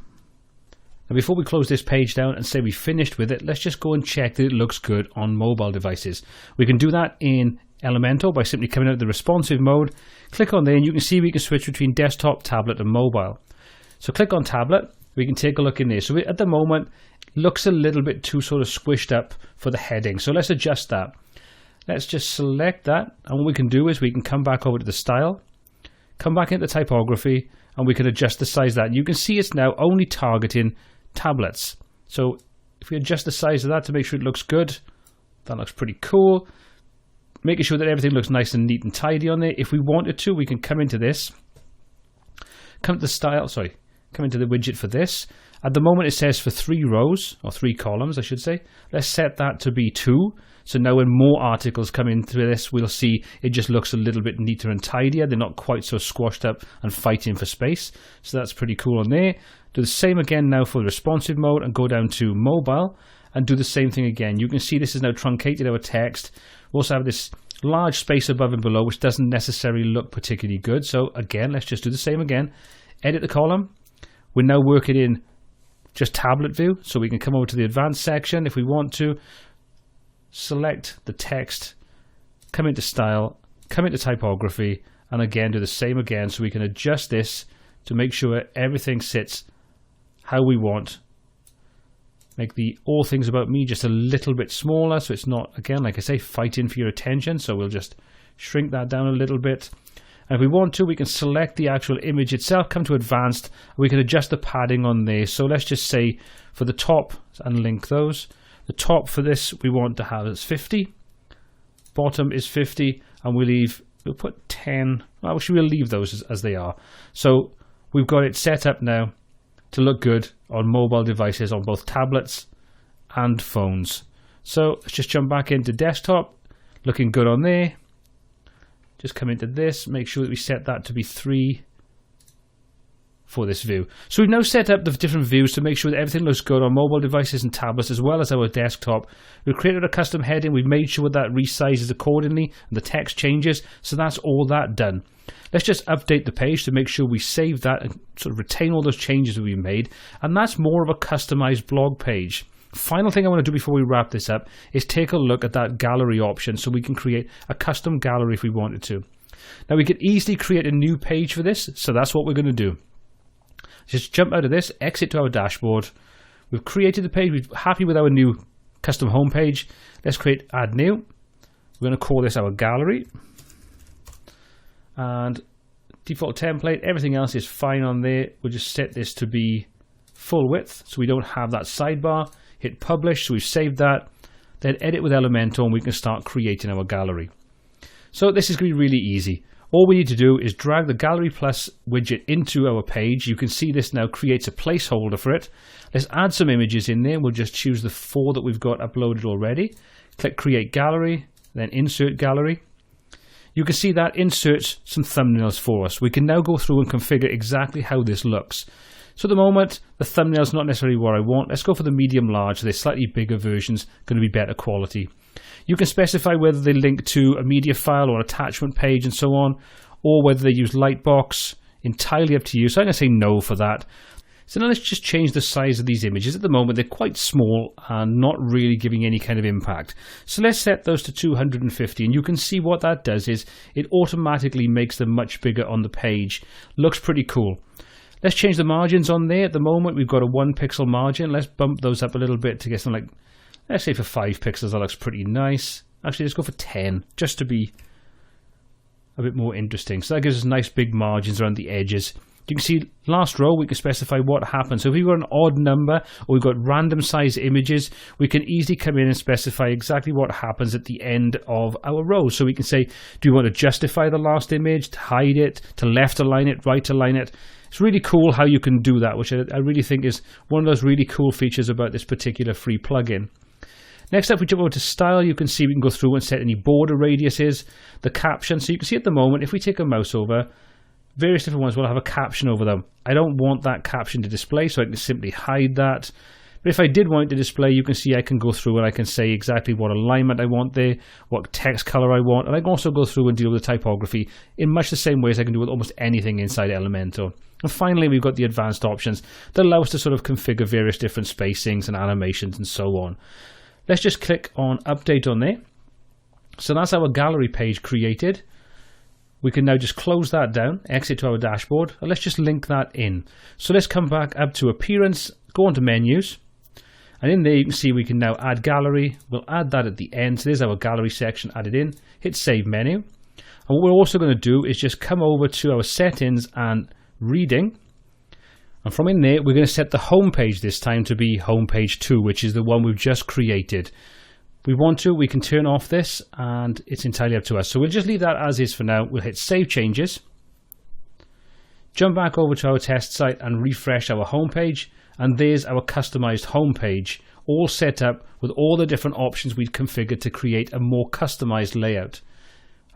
Now before we close this page down and say we finished with it, let's just go and check that it looks good on mobile devices. We can do that in Elementor by simply coming out of the responsive mode. Click on there and you can see we can switch between desktop, tablet and mobile. So click on tablet, we can take a look in there. So at the moment, it looks a little bit too sort of squished up for the heading. So let's adjust that. Let's just select that, and what we can do is we can come back over to the style, come back into typography, and we can adjust the size of that. You can see it's now only targeting tablets. So if we adjust the size of that to make sure it looks good, that looks pretty cool. Making sure that everything looks nice and neat and tidy on there. If we wanted to, we can come into this, come to the style, come into the widget for this. At the moment it says for 3 rows, or 3 columns I should say. Let's set that to be 2. So now when more articles come into this, we'll see it just looks a little bit neater and tidier. They're not quite so squashed up and fighting for space. So that's pretty cool on there. Do the same again now for the responsive mode and go down to mobile and do the same thing again. You can see this is now truncated our text. We also have this large space above and below, which doesn't necessarily look particularly good. So again, let's just do the same again. Edit the column. We're now working in just tablet view, so we can come over to the advanced section if we want to. Select the text, come into style, come into typography, and again do the same again, so we can adjust this to make sure everything sits how we want. Make the all things about me just a little bit smaller, so it's not, again, like I say, fighting for your attention. So we'll just shrink that down a little bit. And if we want to, we can select the actual image itself, come to advanced, and we can adjust the padding on there. So let's just say for the top, unlink those. The top for this we want to have is 50, bottom is 50, and we'll put 10. Well, actually we'll leave those as they are. So we've got it set up now to look good on mobile devices, on both tablets and phones. So let's just jump back into desktop, looking good on there. Just come into this, make sure that we set that to be 3 for this view. So we've now set up the different views to make sure that everything looks good on mobile devices and tablets as well as our desktop. We've created a custom heading, we've made sure that resizes accordingly and the text changes. So that's all that done. Let's just update the page to make sure we save that and sort of retain all those changes that we made. And that's more of a customized blog page. Final thing I want to do before we wrap this up is take a look at that gallery option so we can create a custom gallery if we wanted to. Now we could easily create a new page for this, so that's what we're going to do. Just jump out of this, exit to our dashboard. We've created the page, we're happy with our new custom home page. Let's create add new. We're going to call this our gallery. And default template, everything else is fine on there. We'll just set this to be full width so we don't have that sidebar. Hit publish, so we've saved that. Then edit with Elementor and we can start creating our gallery. So this is going to be really easy. All we need to do is drag the Gallery Plus widget into our page. You can see this now creates a placeholder for it. Let's add some images in there. We'll just choose the 4 that we've got uploaded already. Click Create Gallery, then Insert Gallery. You can see that inserts some thumbnails for us. We can now go through and configure exactly how this looks. So at the moment, the thumbnail's not necessarily what I want. Let's go for the medium large. They're slightly bigger versions, going to be better quality. You can specify whether they link to a media file or an attachment page and so on, or whether they use Lightbox. Entirely up to you. So I'm going to say no for that. So now let's just change the size of these images. At the moment, they're quite small and not really giving any kind of impact. So let's set those to 250, and you can see what that does is it automatically makes them much bigger on the page. Looks pretty cool. Let's change the margins on there. At the moment, we've got a 1 pixel margin. Let's bump those up a little bit to get something like, let's say for 5 pixels, that looks pretty nice. Actually, let's go for 10, just to be a bit more interesting. So that gives us nice big margins around the edges. You can see last row, we can specify what happens. So if we've got an odd number or we've got random size images, we can easily come in and specify exactly what happens at the end of our row. So we can say, do we want to justify the last image, to hide it, to left align it, right align it? It's really cool how you can do that, which I really think is one of those really cool features about this particular free plugin. Next up, we jump over to style. You can see we can go through and set any border radiuses, the caption. So you can see at the moment, if we take a mouse over, various different ones will have a caption over them. I don't want that caption to display, so I can simply hide that. But if I did want it to display, you can see I can go through and I can say exactly what alignment I want there, what text color I want, and I can also go through and deal with typography in much the same way as I can do with almost anything inside Elementor. And finally, we've got the advanced options that allow us to sort of configure various different spacings and animations and so on. Let's just click on update on there. So that's our gallery page created. We can now just close that down, exit to our dashboard, and let's just link that in. So let's come back up to appearance, go on to menus, and in there you can see we can now add gallery. We'll add that at the end. So there's our gallery section added in. Hit save menu. And what we're also going to do is just come over to our settings and reading. And from in there, we're going to set the home page this time to be home page 2, which is the one we've just created. We want to, we can turn off this, and it's entirely up to us. So we'll just leave that as is for now. We'll hit save changes, jump back over to our test site and refresh our homepage. And there's our customized homepage, all set up with all the different options we've configured to create a more customized layout.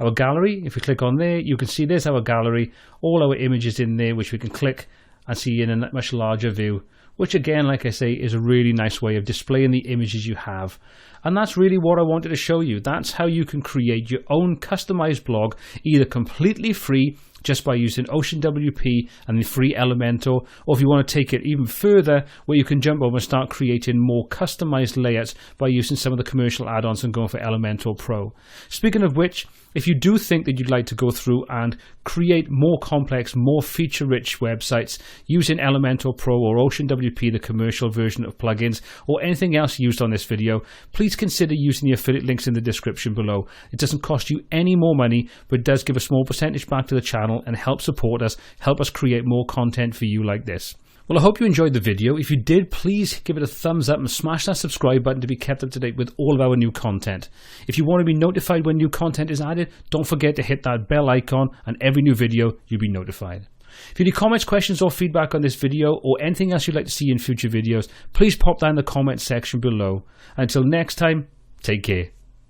Our gallery, if we click on there, you can see there's our gallery, all our images in there, which we can click and see in a much larger view, which again, like I say, is a really nice way of displaying the images you have. And that's really what I wanted to show you. That's how you can create your own customized blog, either completely free, just by using Ocean WP and the free Elementor, or if you want to take it even further, where you can jump over and start creating more customized layouts by using some of the commercial add-ons and going for Elementor Pro. Speaking of which, if you do think that you'd like to go through and create more complex, more feature-rich websites using Elementor Pro or Ocean WP, the commercial version of plugins, or anything else used on this video, please consider using the affiliate links in the description below. It doesn't cost you any more money, but it does give a small percentage back to the channel and help support us, help us create more content for you like this. Well, I hope you enjoyed the video. If you did, please give it a thumbs up and smash that subscribe button to be kept up to date with all of our new content. If you want to be notified when new content is added, don't forget to hit that bell icon, and every new video you'll be notified. If you have any comments, questions or feedback on this video or anything else you'd like to see in future videos, please pop that in the comments section below. Until next time, take care.